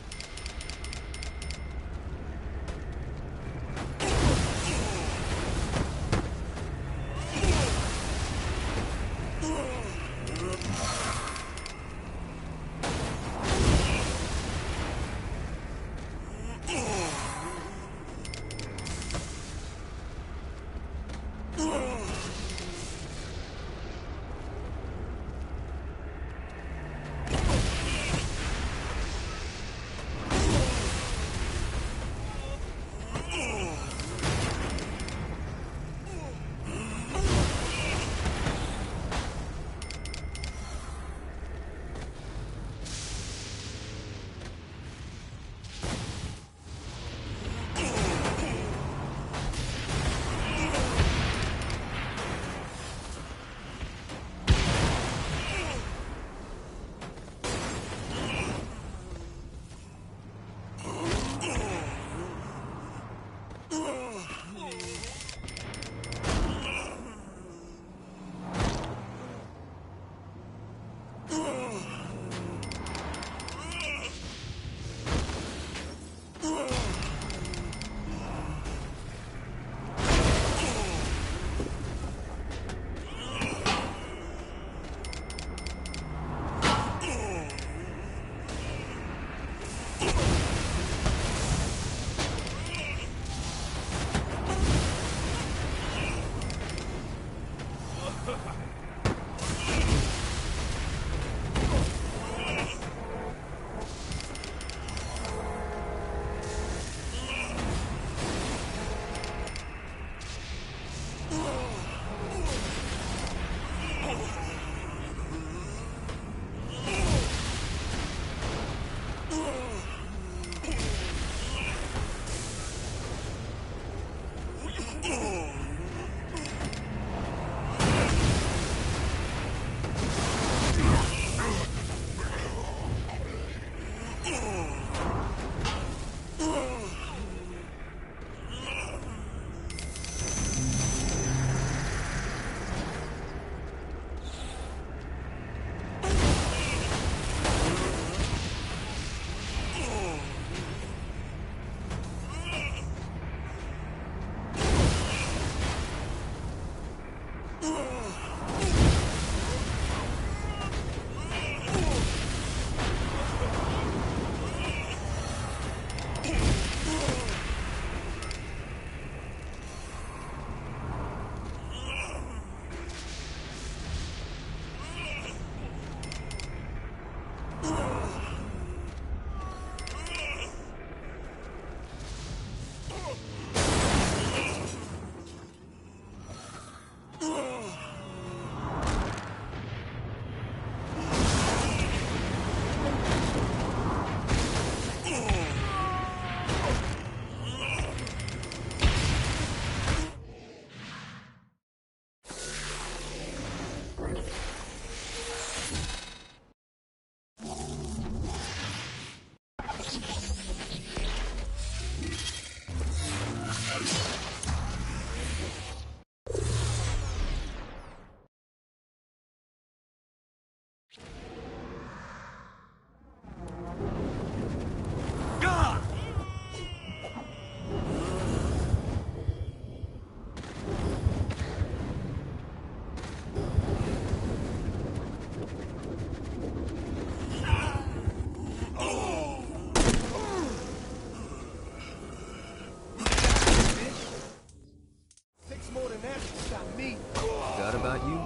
Forgot about you?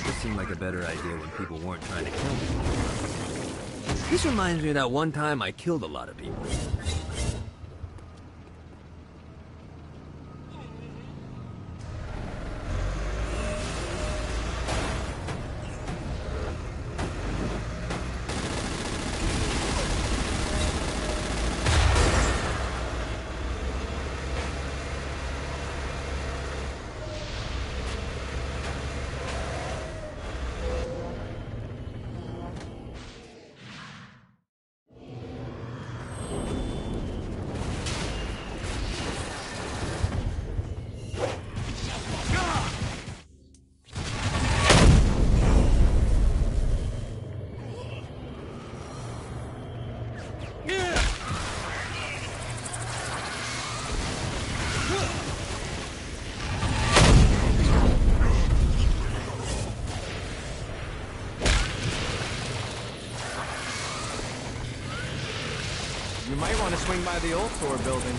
This seemed like a better idea when people weren't trying to kill me. This reminds me of that one time I killed a lot of people. You might want to swing by the old Thor building.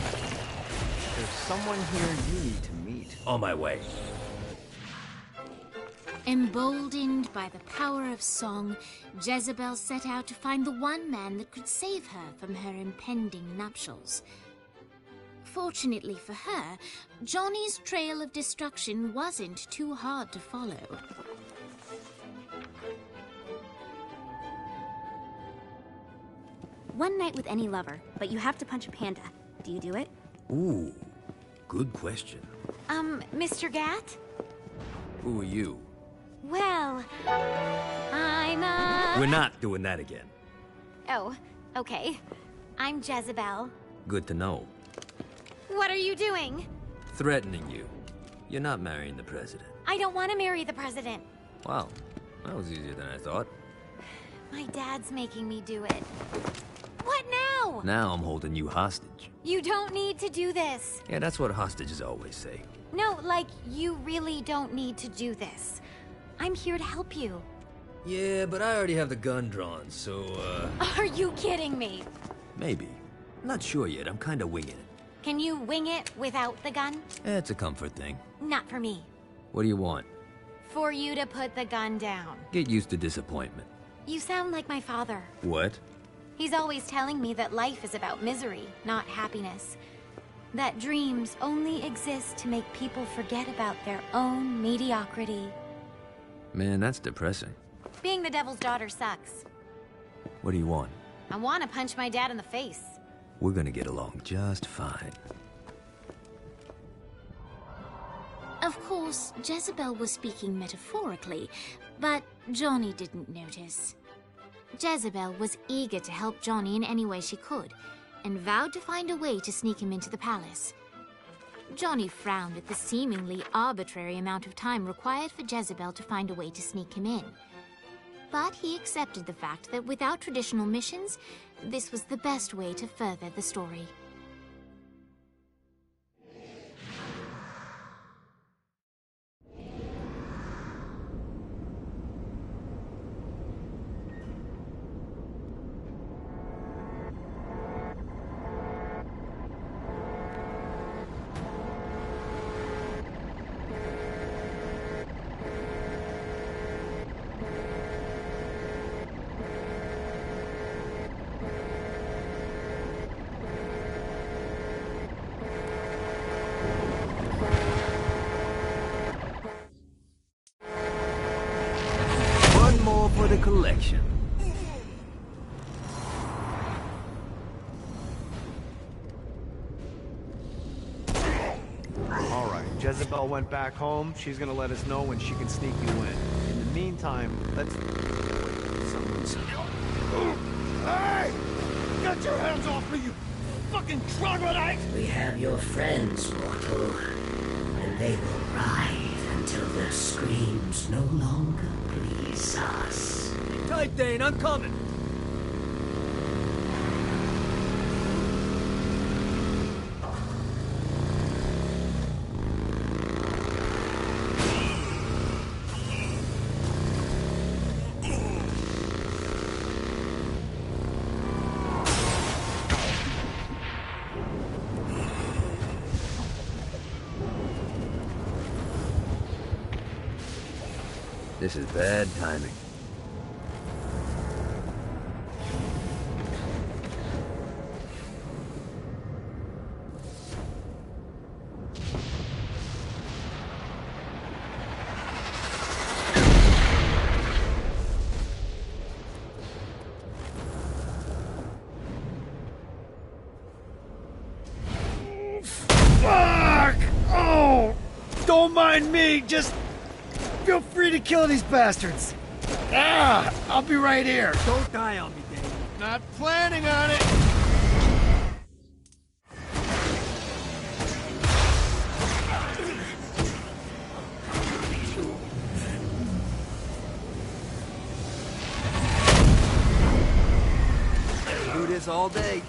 There's someone here you need to meet. On my way. Emboldened by the power of song, Jezebel set out to find the one man that could save her from her impending nuptials. Fortunately for her, Johnny's trail of destruction wasn't too hard to follow. One night with any lover, but you have to punch a panda. Do you do it? Ooh, good question. Mr. GAT? Who are you? Well, I'm We're not doing that again. Oh, okay. I'm Jezebel. Good to know. What are you doing? Threatening you. You're not marrying the president. I don't want to marry the president. Wow, that was easier than I thought. My dad's making me do it. What now? Now I'm holding you hostage. You don't need to do this. Yeah, that's what hostages always say. No, like, you really don't need to do this. I'm here to help you. Yeah, but I already have the gun drawn, so, Are you kidding me? maybe. Not sure yet, I'm kinda winging it. Can you wing it without the gun? It's a comfort thing. Not for me. What do you want? For you to put the gun down. Get used to disappointment. You sound like my father. What? He's always telling me that life is about misery, not happiness. That dreams only exist to make people forget about their own mediocrity. Man, that's depressing. Being the devil's daughter sucks. What do you want? I want to punch my dad in the face. We're gonna get along just fine. Of course, Jezebel was speaking metaphorically, but Johnny didn't notice. Jezebel was eager to help Johnny in any way she could, and vowed to find a way to sneak him into the palace. Johnny frowned at the seemingly arbitrary amount of time required for Jezebel to find a way to sneak him in. But he accepted the fact that without traditional missions, this was the best way to further the story. For the collection. Alright, Jezebel went back home. She's gonna let us know when she can sneak you in. In the meantime, let's... Hey! Get your hands off me, you fucking troglodyte! We have your friends, mortal, and they will writhe until their screams no longer please us. Tight, Dane, I'm coming! This is bad timing. Fuck! Oh! Don't mind me, just feel free to kill these bastards. Ah! I'll be right here. Don't die on me, Dane. Not planning on it. Do this all day.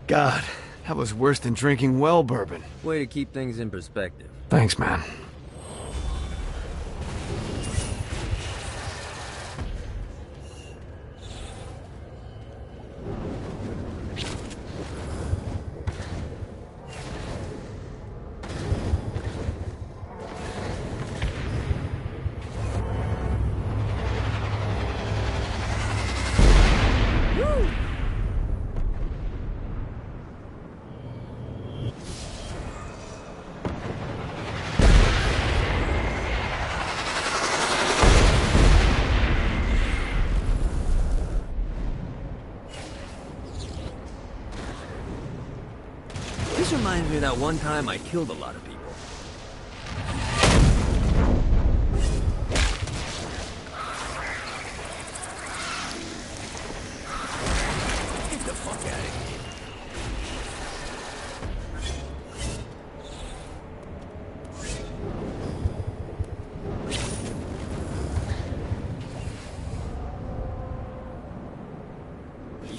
God, that was worse than drinking well bourbon. Way to keep things in perspective. Thanks, man. This reminds me of that one time I killed a lot of people.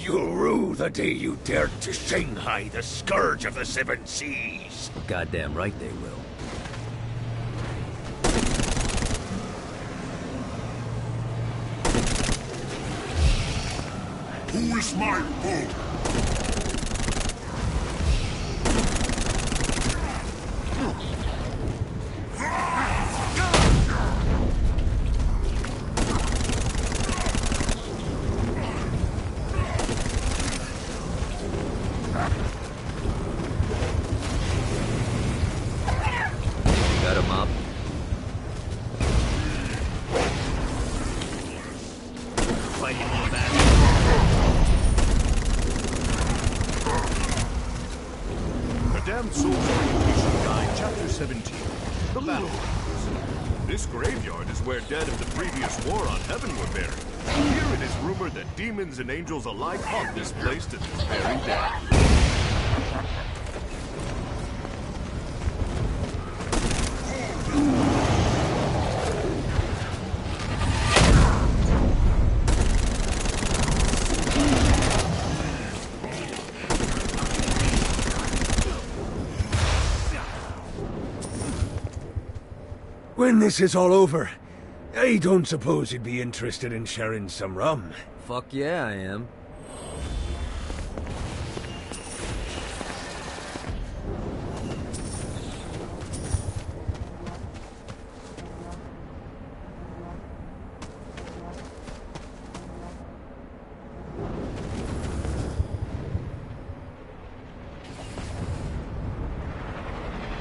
You'll rue the day you dared to Shanghai the scourge of the seven seas. Goddamn right they will. Who is my foe? Got him up. Fighting in the back. A Damned Soul's Creation Guide, Chapter 17. The Battlegrounds. This graveyard is where dead of the previous war on Heaven were buried. Here it is rumored that demons and angels alike haunt this place to this very day. When this is all over, I don't suppose you'd be interested in sharing some rum. Fuck yeah, I am.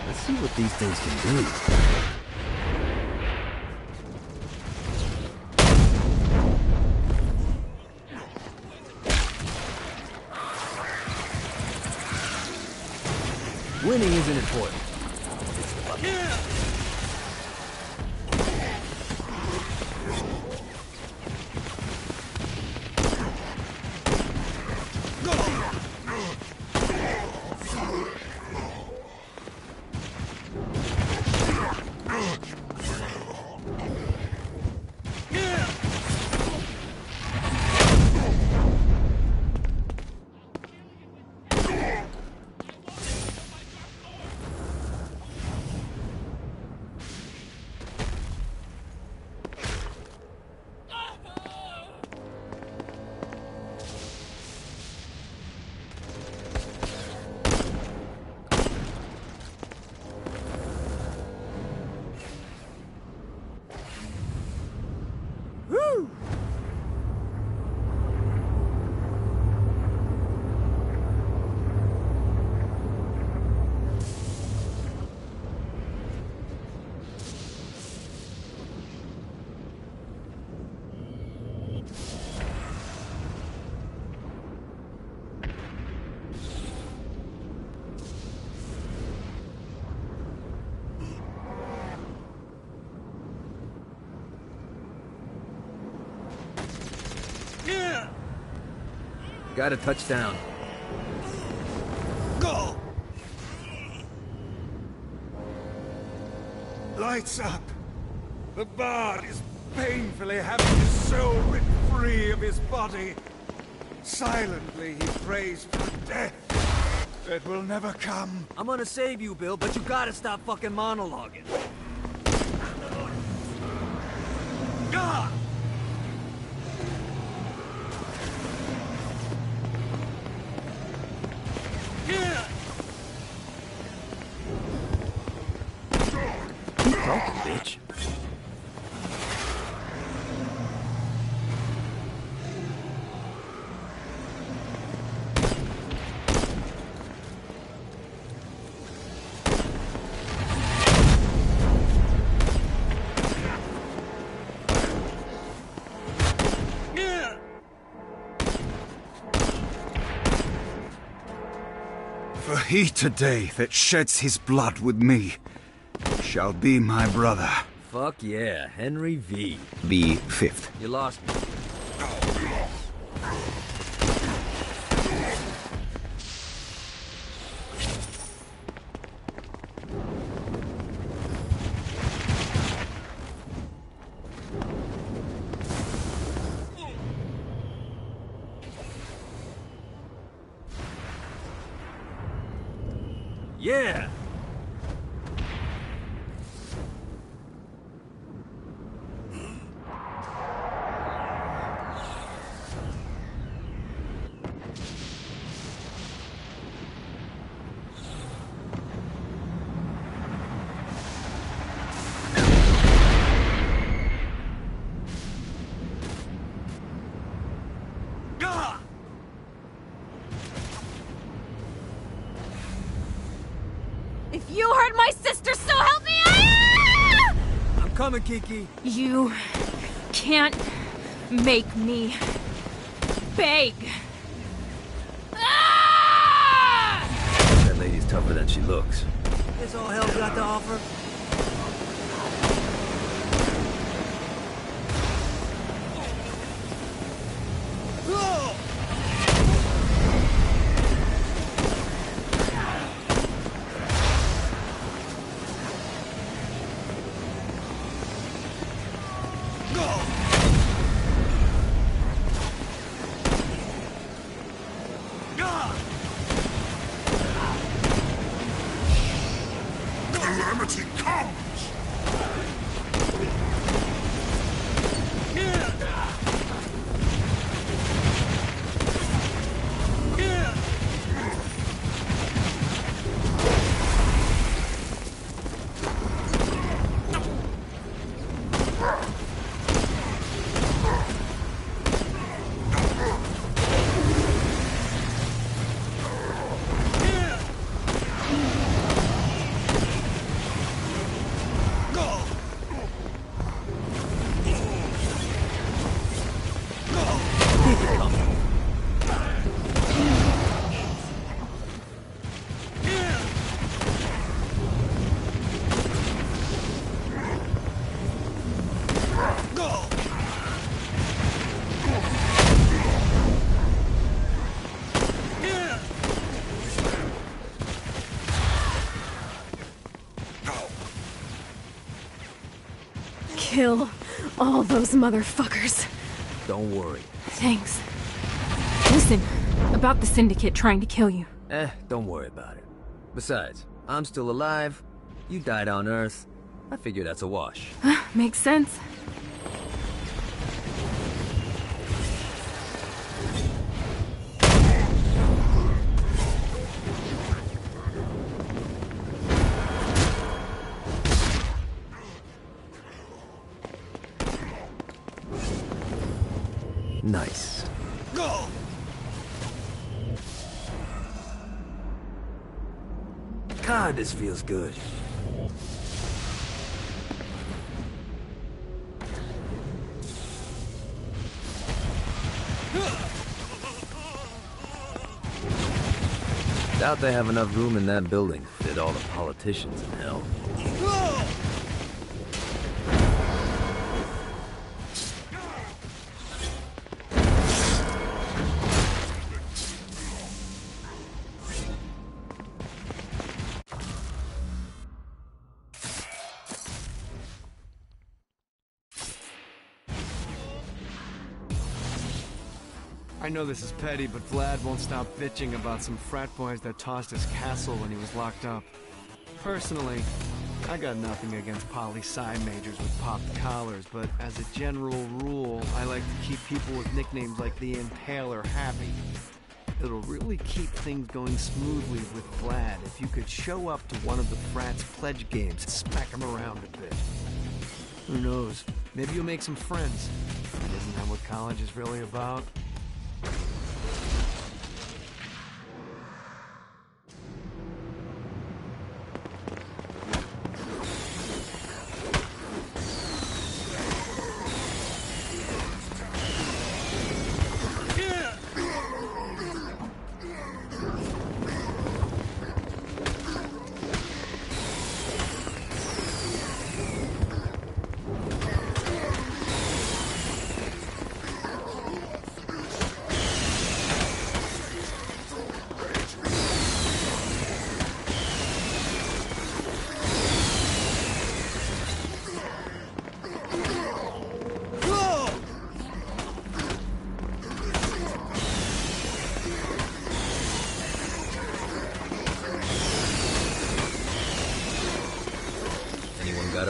Let's see what these things can do. Winning isn't important. It's the fucking... Got a touchdown. Go! Lights up. The bard is painfully having his soul ripped free of his body. Silently he prays for death that will never come. I'm gonna save you, Bill, but you gotta stop fucking monologuing. God! Keep talking, bitch. For he today that sheds his blood with me shall be my brother. Fuck yeah, Henry V. The 5th. You lost me. Yeah! If you hurt my sister, so help me! I'm coming, Kiki. You can't make me beg. That lady's tougher than she looks. Is all hell's got to offer? Calamity comes! Kill all those motherfuckers. Don't worry. Thanks. Listen, about the Syndicate trying to kill you. Don't worry about it. Besides, I'm still alive. You died on Earth. I figure that's a wash. Makes sense. Nice. Go! God, this feels good. Doubt they have enough room in that building to fit all the politicians in hell. I know this is petty, but Vlad won't stop bitching about some frat boys that tossed his castle when he was locked up. Personally, I got nothing against poli-sci majors with popped collars, but as a general rule, I like to keep people with nicknames like the Impaler happy. It'll really keep things going smoothly with Vlad if you could show up to one of the frat's pledge games and smack him around a bit. Who knows? Maybe you'll make some friends. Isn't that what college is really about?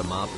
mop.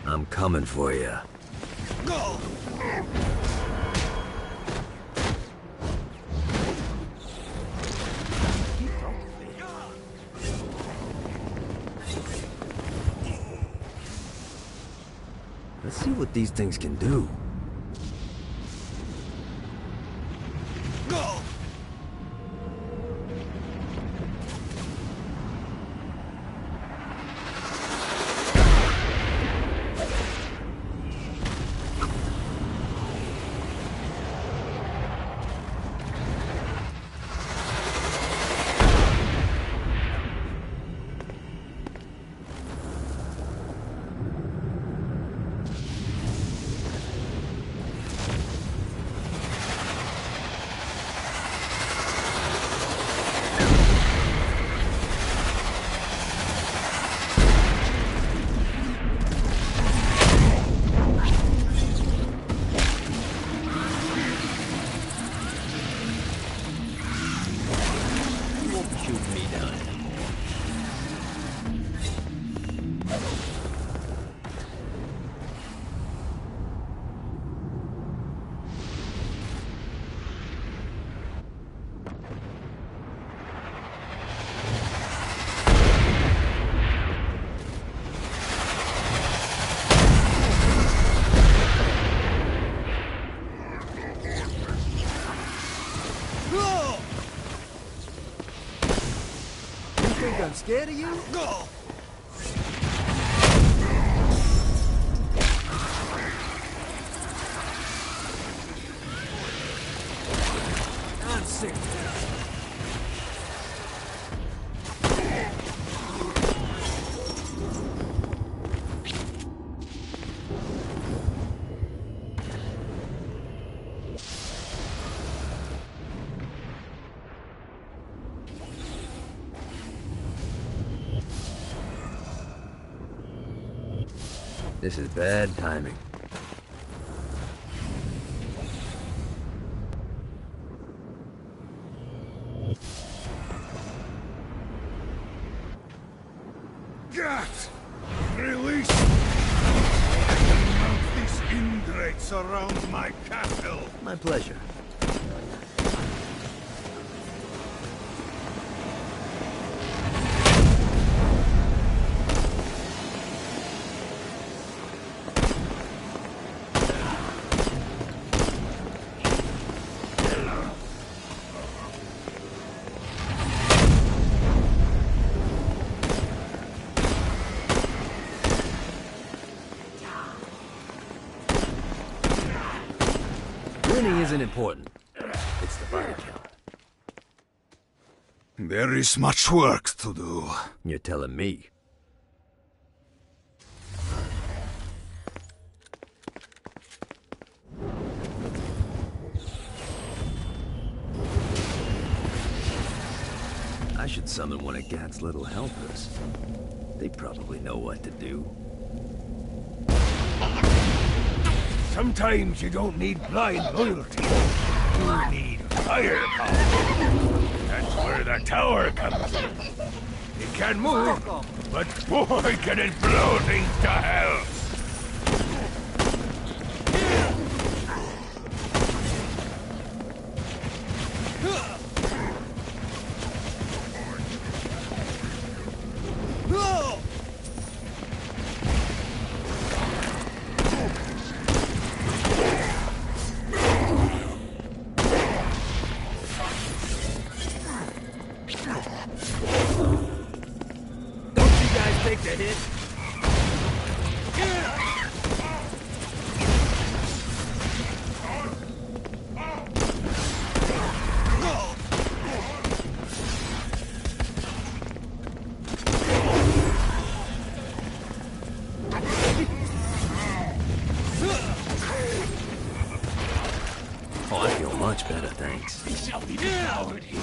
I'm coming for you. Go! Let's see what these things can do. Go! I'm scared of you? Go! I'm sick. This is bad timing. GAT! Release! Mount these ingrates around my castle! My pleasure. Winning isn't important. It's the body count. There is much work to do. You're telling me. I should summon one of GAT's little helpers. They probably know what to do. Sometimes you don't need blind loyalty. You need firepower. That's where the tower comes in. It can move, but boy, can it blow things to hell! get hit? Oh, I feel much better, thanks. We shall be devoured here.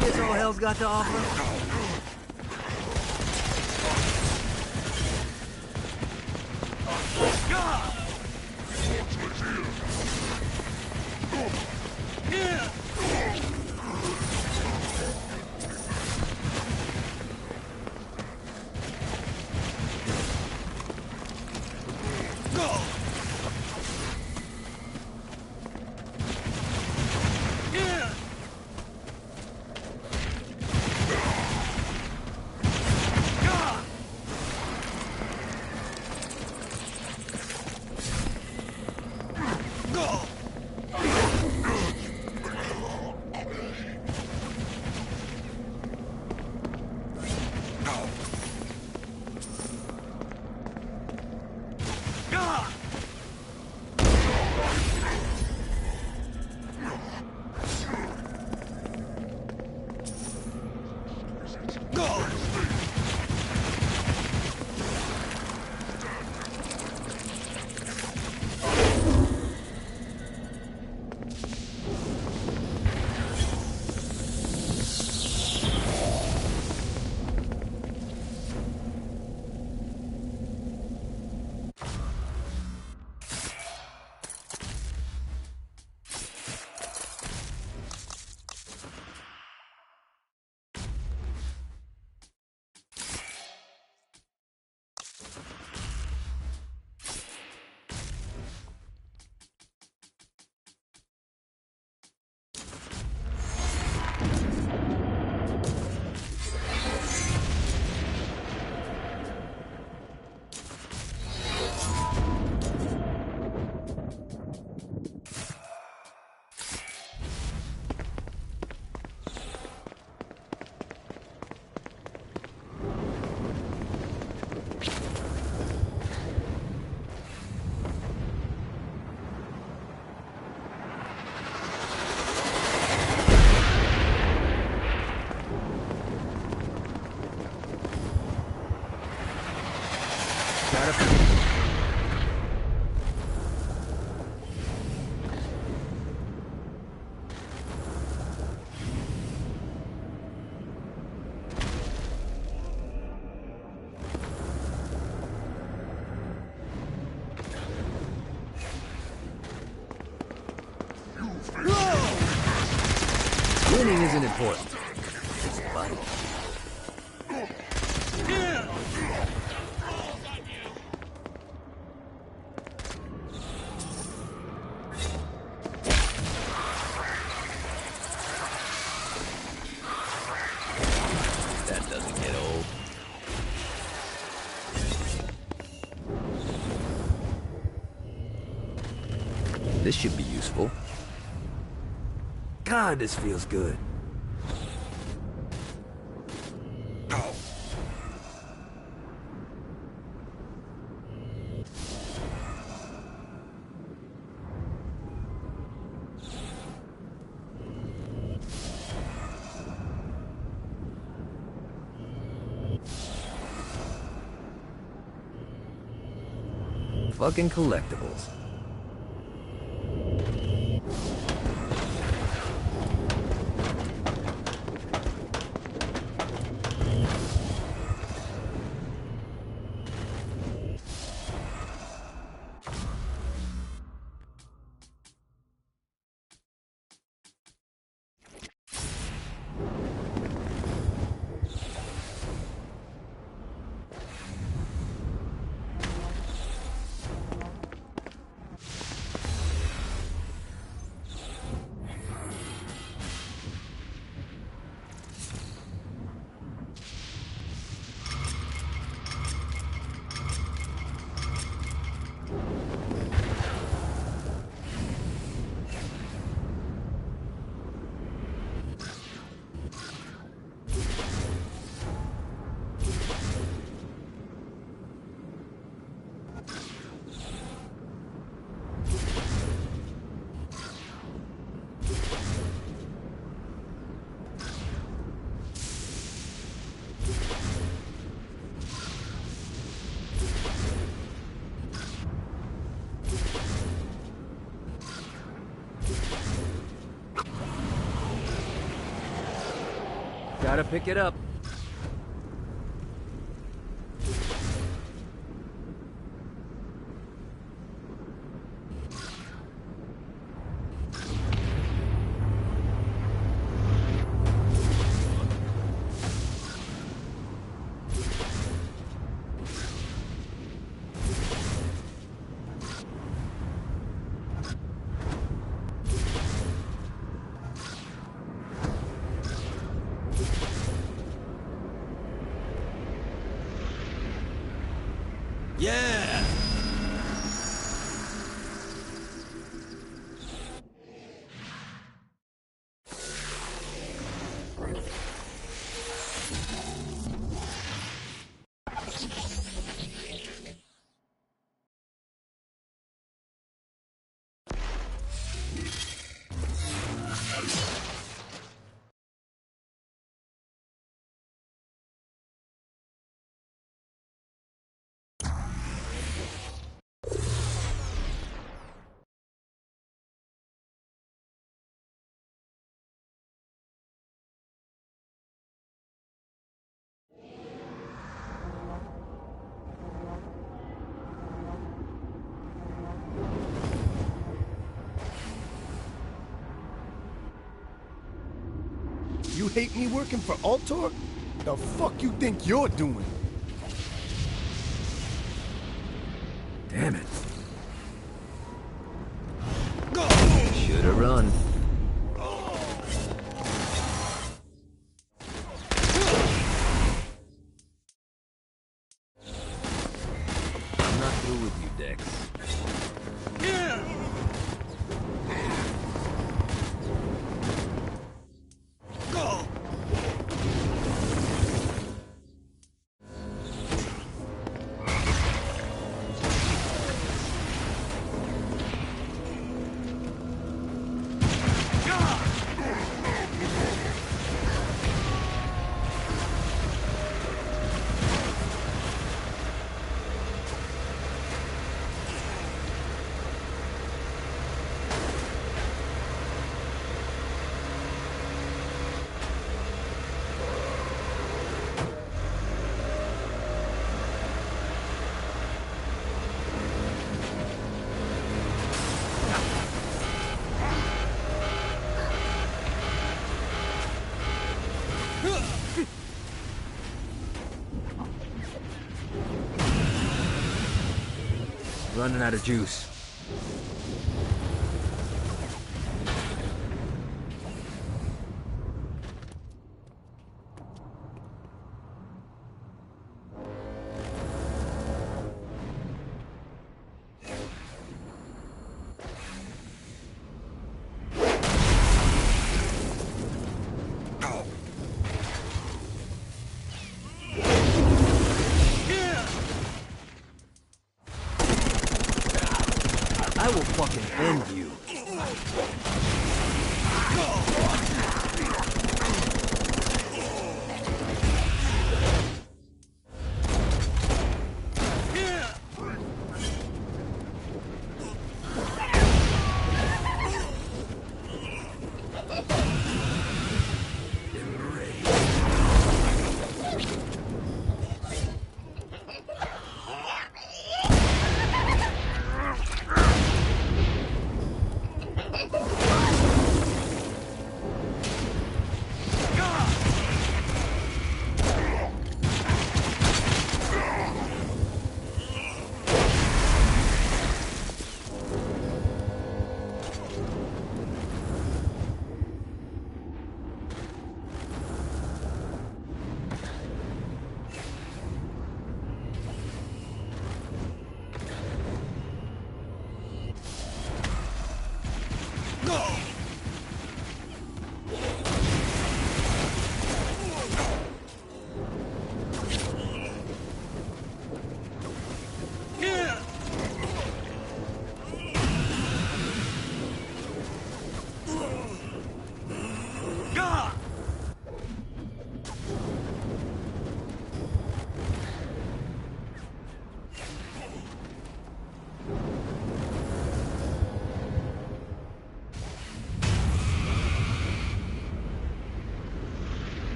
Here's all hell's got to offer. Winning isn't important. It's vital. That doesn't get old. This should be useful. God, this feels good. fucking collectibles. Gotta pick it up. Yeah! You hate me working for Altor? The fuck you think you're doing? Damn it. Should've run. I'm not through with you, Dex. Running out of juice.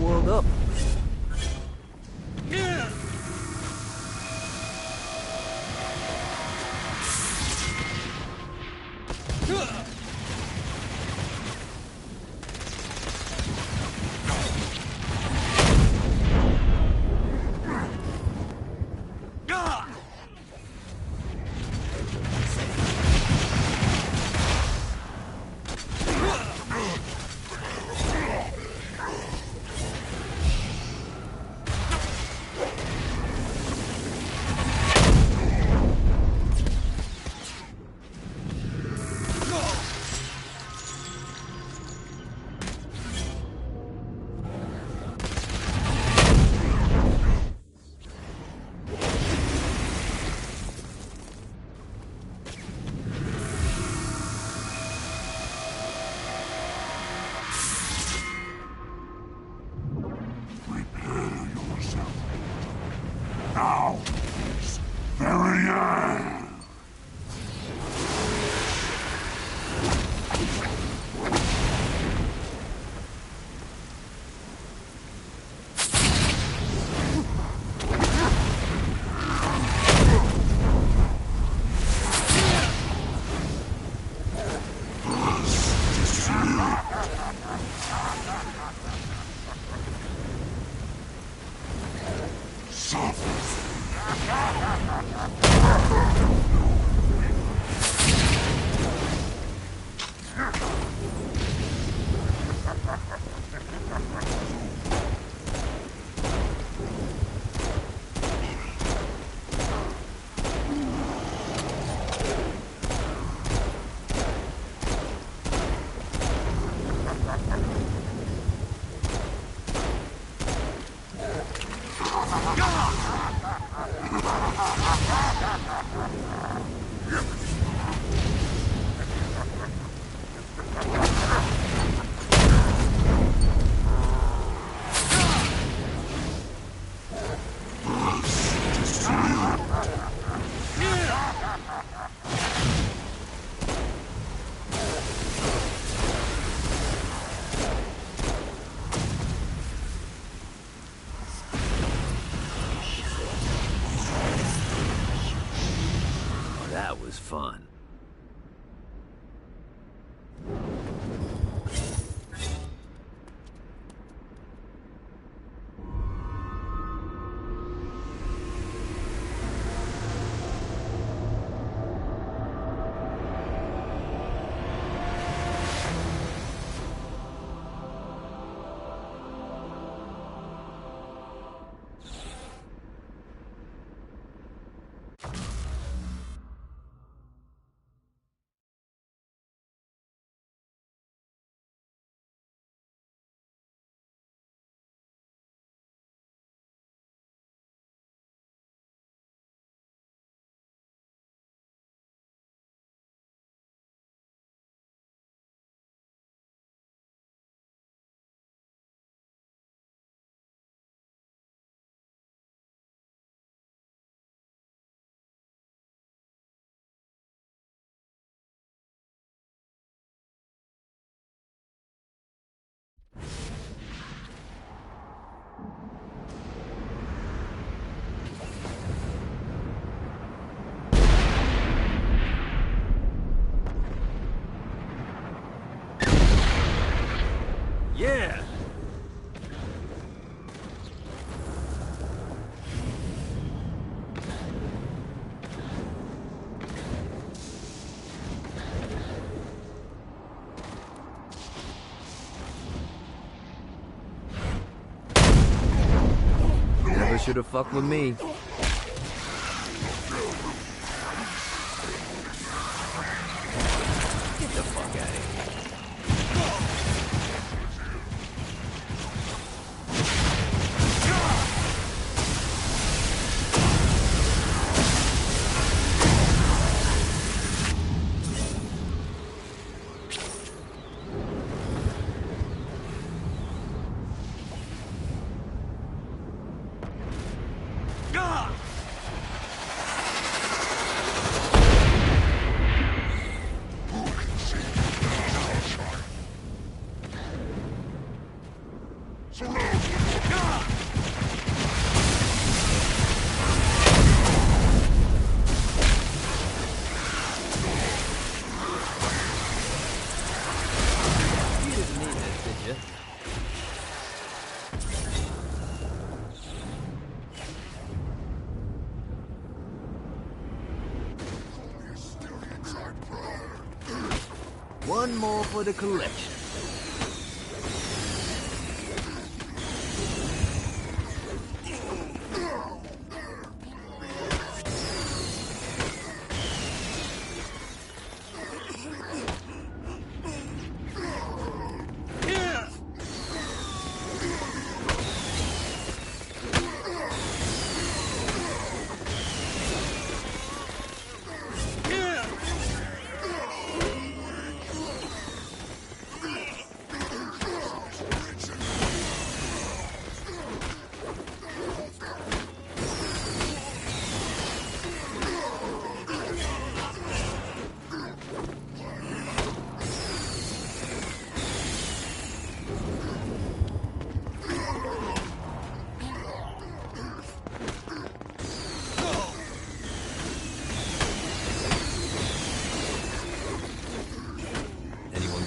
world up. Now is very end. That was fun. Yeah! Never should have fucked with me. Get the fuck out of here. Go! didn't need this, did you? One more for the collection.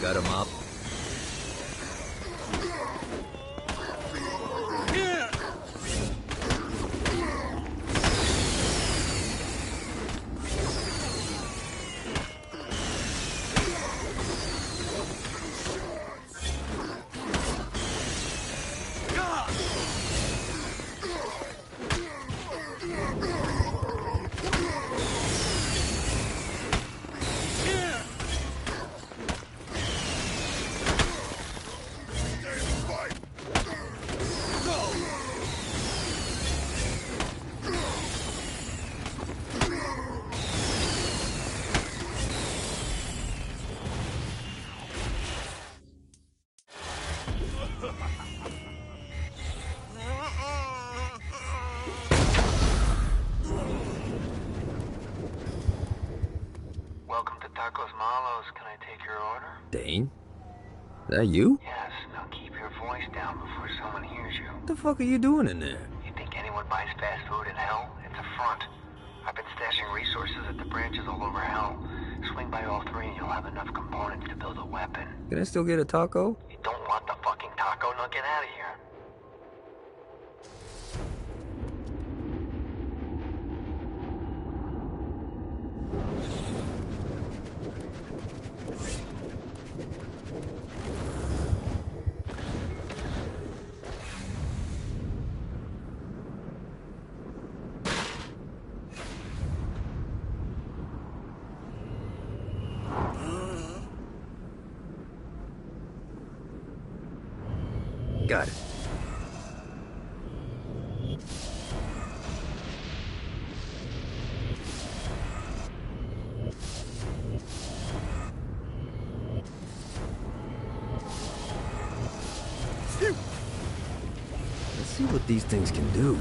Got him up. Welcome to Tacos Malos. Can I take your order? Dane? Is that you? Yes. Now keep your voice down before someone hears you. What the fuck are you doing in there? You think anyone buys fast food in Hell? It's a front. I've been stashing resources at the branches all over Hell. Swing by all three and you'll have enough components to build a weapon. Can I still get a taco? You don't want the fucking taco? Now get out of here. Got it. Let's see what these things can do.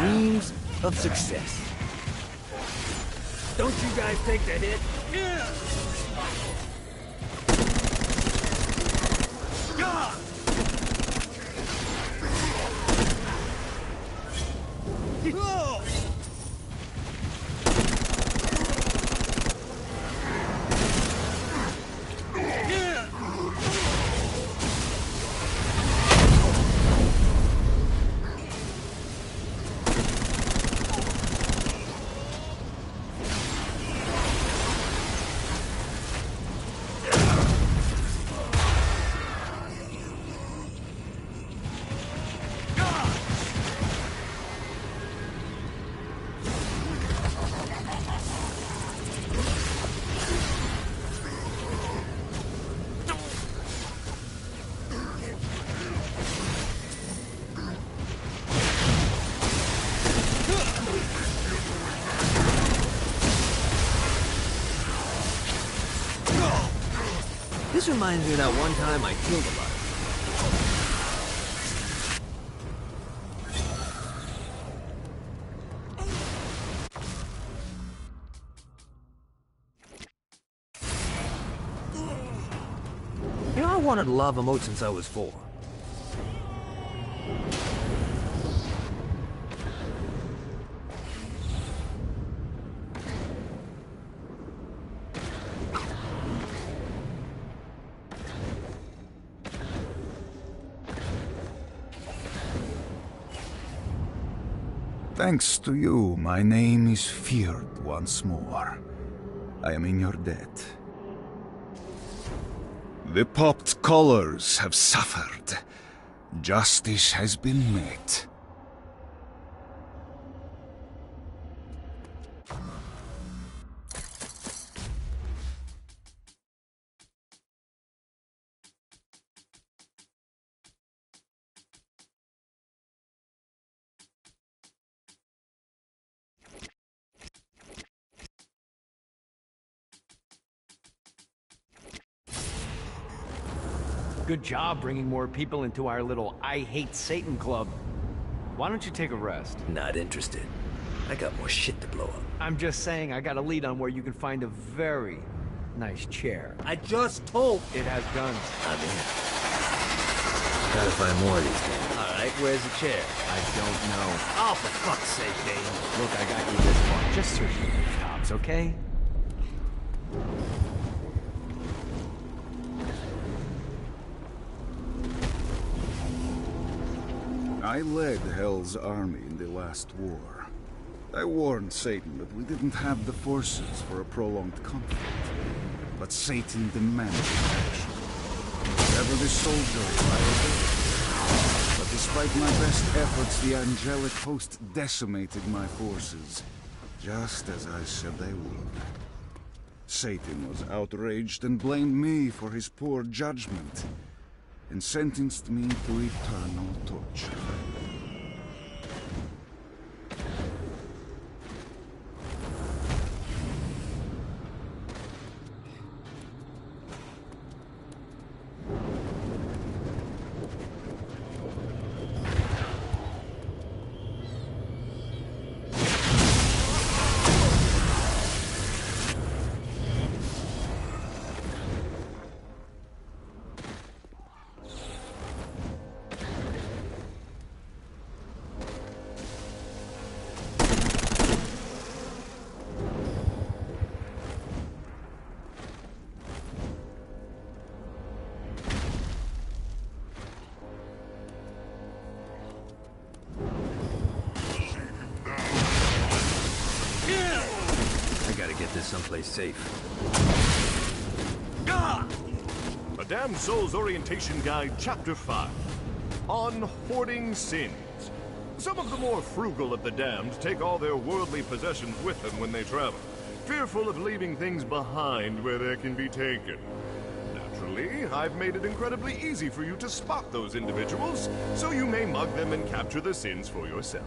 dreams of success. Don't you guys take the hit? This reminds me of that one time I killed a lot. You know, I wanted a lava moat since I was 4. Thanks to you, my name is feared once more. I am in your debt. The popped colors have suffered. Justice has been met. Good job bringing more people into our little I Hate Satan club. Why don't you take a rest? Not interested. I got more shit to blow up. I'm just saying I got a lead on where you can find a very nice chair. I just told. It has guns. I'm in. Gotta find more of these things. Alright, where's the chair? I don't know. Oh, for fuck's sake, Dave. Look, I got you this far. Just search the rooftops, okay? I led Hell's army in the last war. I warned Satan that we didn't have the forces for a prolonged conflict. But Satan demanded action. Whatever the soldier, I obeyed. But despite my best efforts, the angelic host decimated my forces, just as I said they would. Satan was outraged and blamed me for his poor judgment, and sentenced me to eternal torture. Someplace safe. A Damned Soul's Orientation Guide, Chapter 5. On Hoarding Sins. Some of the more frugal of the damned take all their worldly possessions with them when they travel, fearful of leaving things behind where they can be taken. Naturally, I've made it incredibly easy for you to spot those individuals, so you may mug them and capture the sins for yourself.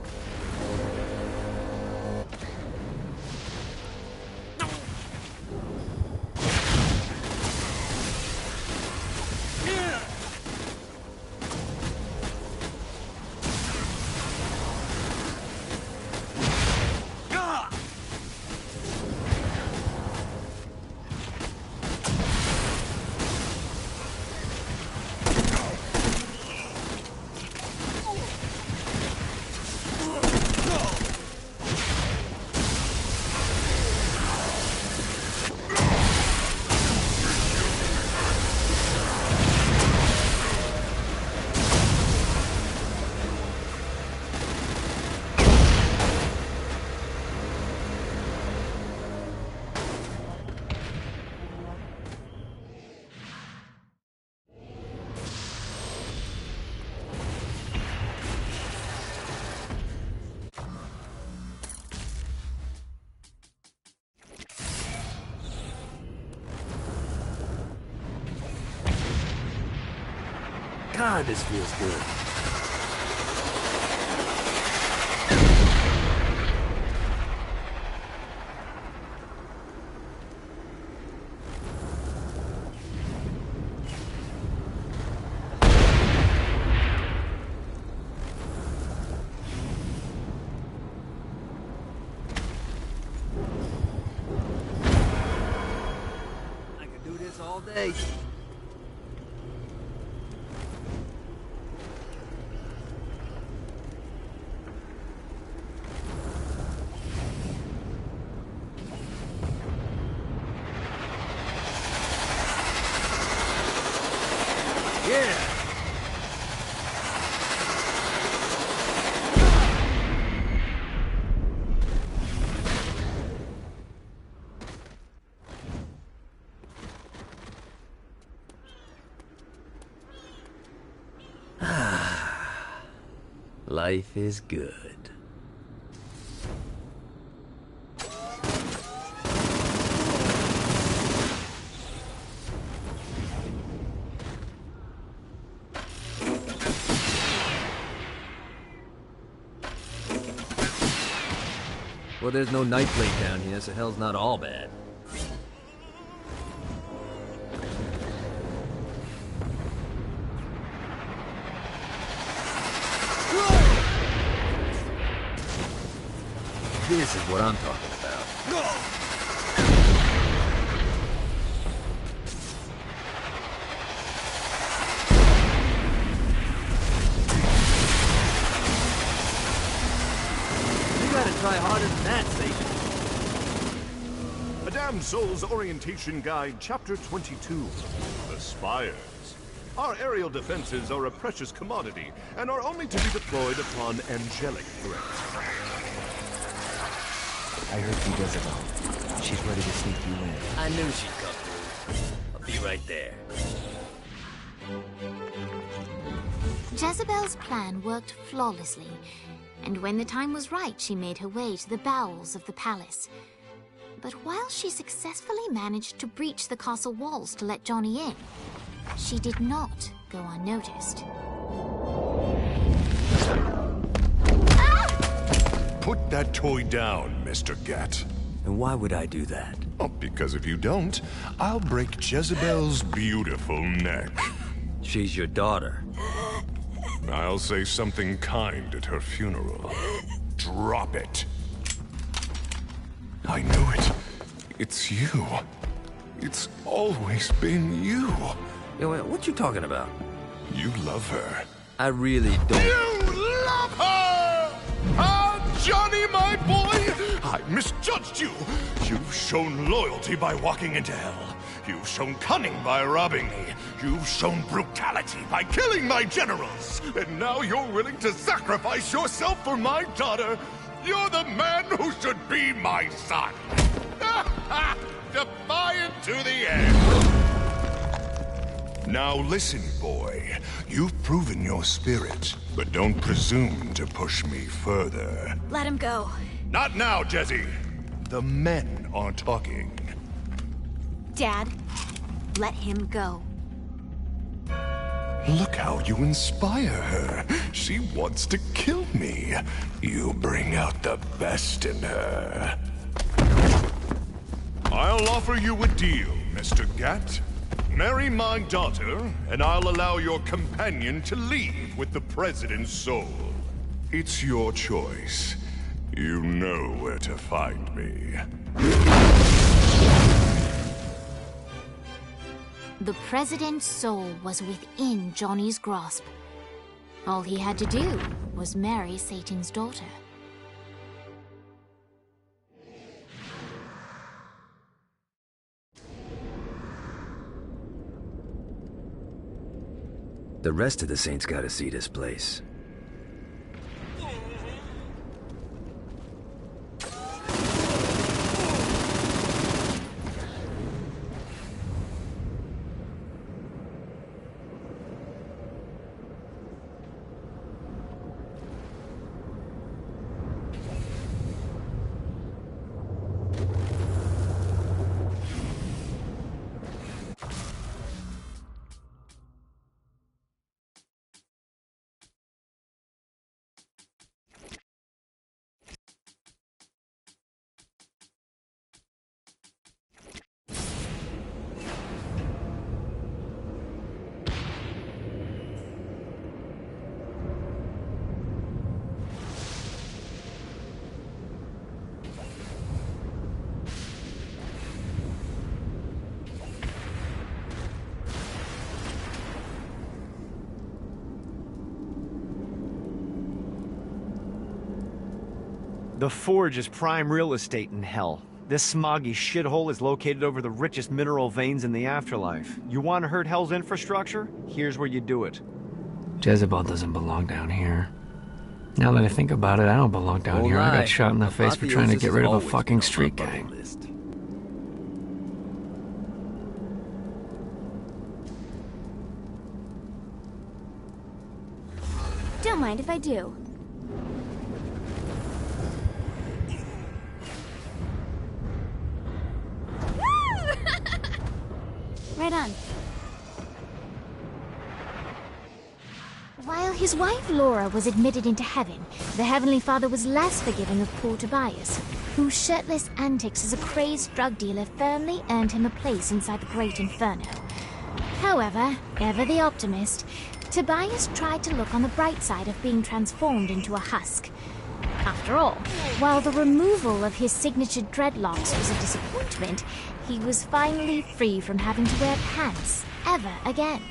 God, this feels good. I could do this all day. Yeah! Life is good. Well, there's no night plate down here, so hell's not all bad. This is what I'm talking about. You gotta try harder than that, Satan. A Damned Soul's Orientation Guide, Chapter 22. The Spires. Our aerial defenses are a precious commodity and are only to be deployed upon angelic threats. I heard from Jezebel. She's ready to sneak you in. I knew she'd come through. I'll be right there. Jezebel's plan worked flawlessly, and when the time was right, she made her way to the bowels of the palace. But while she successfully managed to breach the castle walls to let Johnny in, she did not go unnoticed. Put that toy down, Mr. GAT. And why would I do that? Oh, because if you don't, I'll break Jezebel's beautiful neck. She's your daughter. I'll say something kind at her funeral. Drop it. I knew it. It's you. It's always been you. Yo, what you talking about? You love her. I really don't. You love her! Ah, Johnny, my boy! I misjudged you. You've shown loyalty by walking into hell. You've shown cunning by robbing me. You've shown brutality by killing my generals. And now you're willing to sacrifice yourself for my daughter. You're the man who should be my son. Defiant to the end. Now listen, boy. You've proven your spirit, but don't presume to push me further. Let him go. Not now, Jesse. The men are talking. Dad, let him go. Look how you inspire her. She wants to kill me. You bring out the best in her. I'll offer you a deal, Mr. GAT. Marry my daughter, and I'll allow your companion to leave with the President's soul. It's your choice. You know where to find me. The President's soul was within Johnny's grasp. All he had to do was marry Satan's daughter. The rest of the Saints gotta see this place. The Forge is prime real estate in hell. This smoggy shithole is located over the richest mineral veins in the afterlife. You want to hurt Hell's infrastructure? Here's where you do it. Jezebel doesn't belong down here. Now that I think about it, I don't belong down here. I got shot in the face for trying to get rid of a fucking street gang. Don't mind if I do. Right on. While his wife Laura was admitted into heaven, the Heavenly Father was less forgiving of poor Tobias, whose shirtless antics as a crazed drug dealer firmly earned him a place inside the Great Inferno. However, ever the optimist, Tobias tried to look on the bright side of being transformed into a husk. After all, while the removal of his signature dreadlocks was a disappointment, he was finally free from having to wear pants ever again.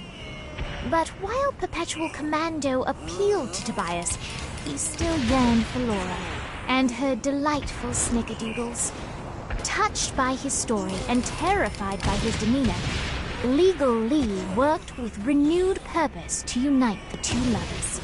But while Perpetual Commando appealed to Tobias, he still yearned for Laura and her delightful snickerdoodles. Touched by his story and terrified by his demeanor, Legal Lee worked with renewed purpose to unite the two lovers.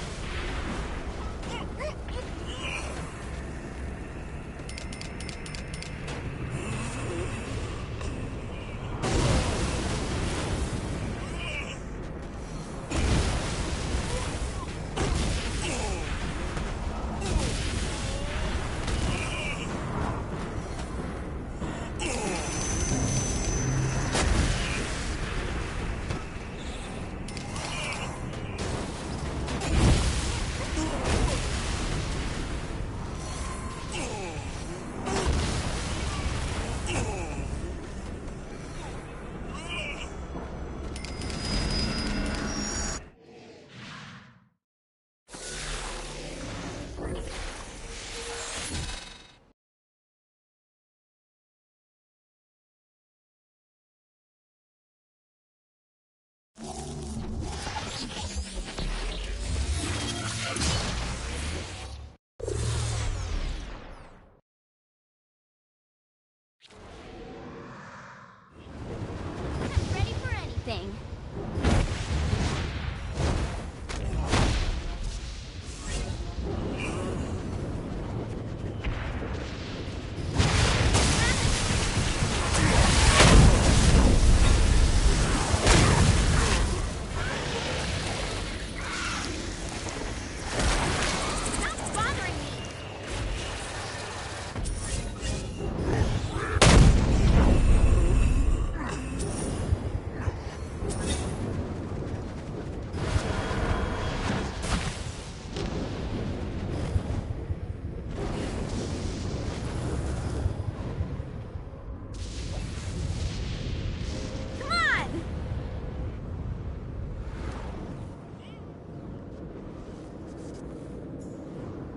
Ready for anything.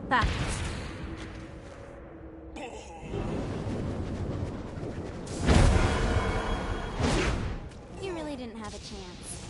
Back. You really didn't have a chance.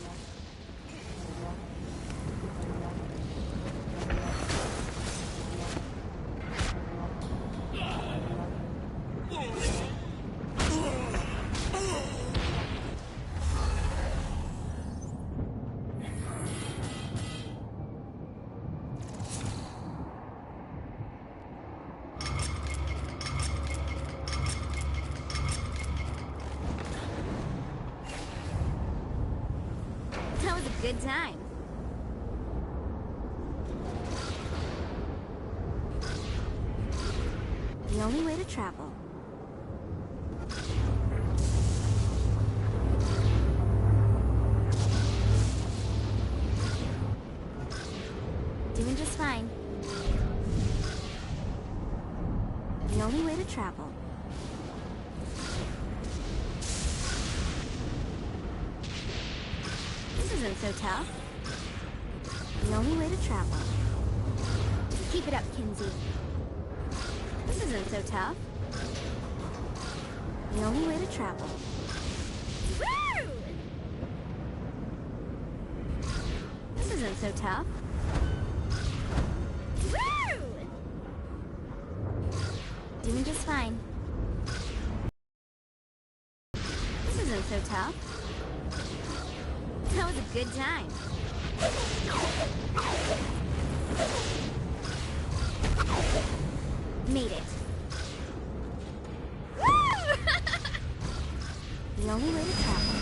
That was a good time. The only way to travel. Doing just fine. The only way to travel. This isn't so tough. The only way to travel. Keep it up, Kinsey. This isn't so tough. The only way to travel. Woo! This isn't so tough. Woo! Doing just fine. This isn't so tough. That was a good time. Made it. Woo! The only way to travel.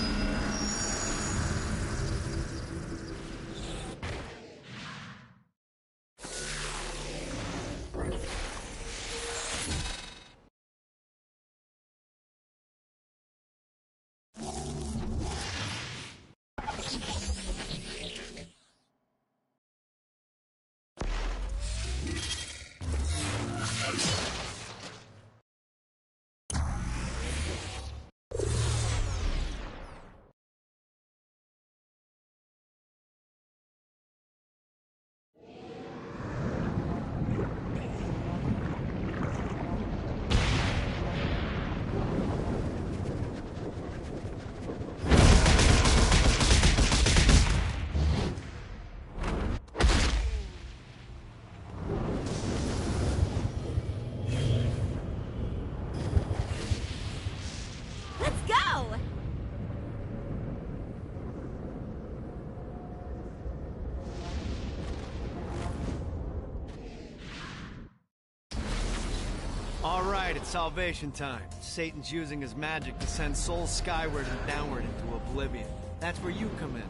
Alright, it's salvation time. Satan's using his magic to send souls skyward and downward into oblivion. That's where you come in.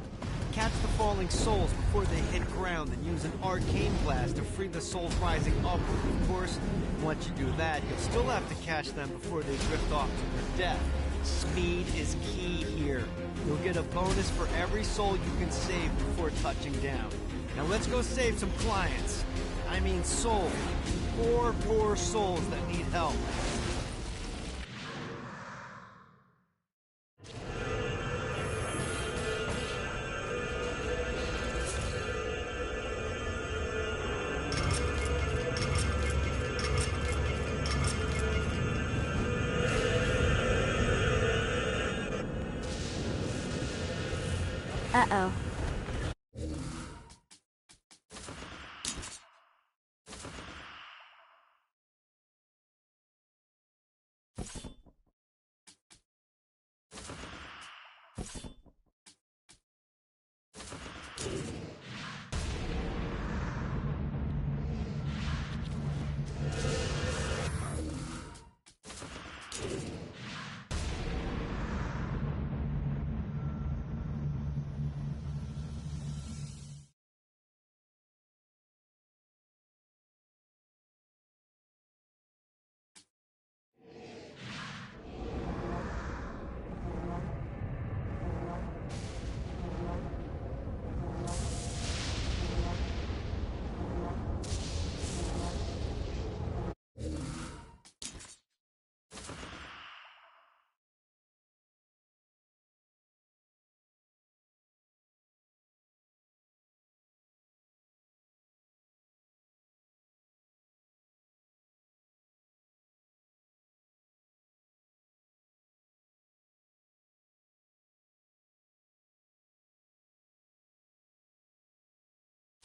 Catch the falling souls before they hit ground and use an arcane blast to free the souls rising upward. Of course, once you do that, you'll still have to catch them before they drift off to their death. Speed is key here. You'll get a bonus for every soul you can save before touching down. Now let's go save some clients. I mean souls. Poor souls that need help. Uh-oh.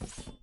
You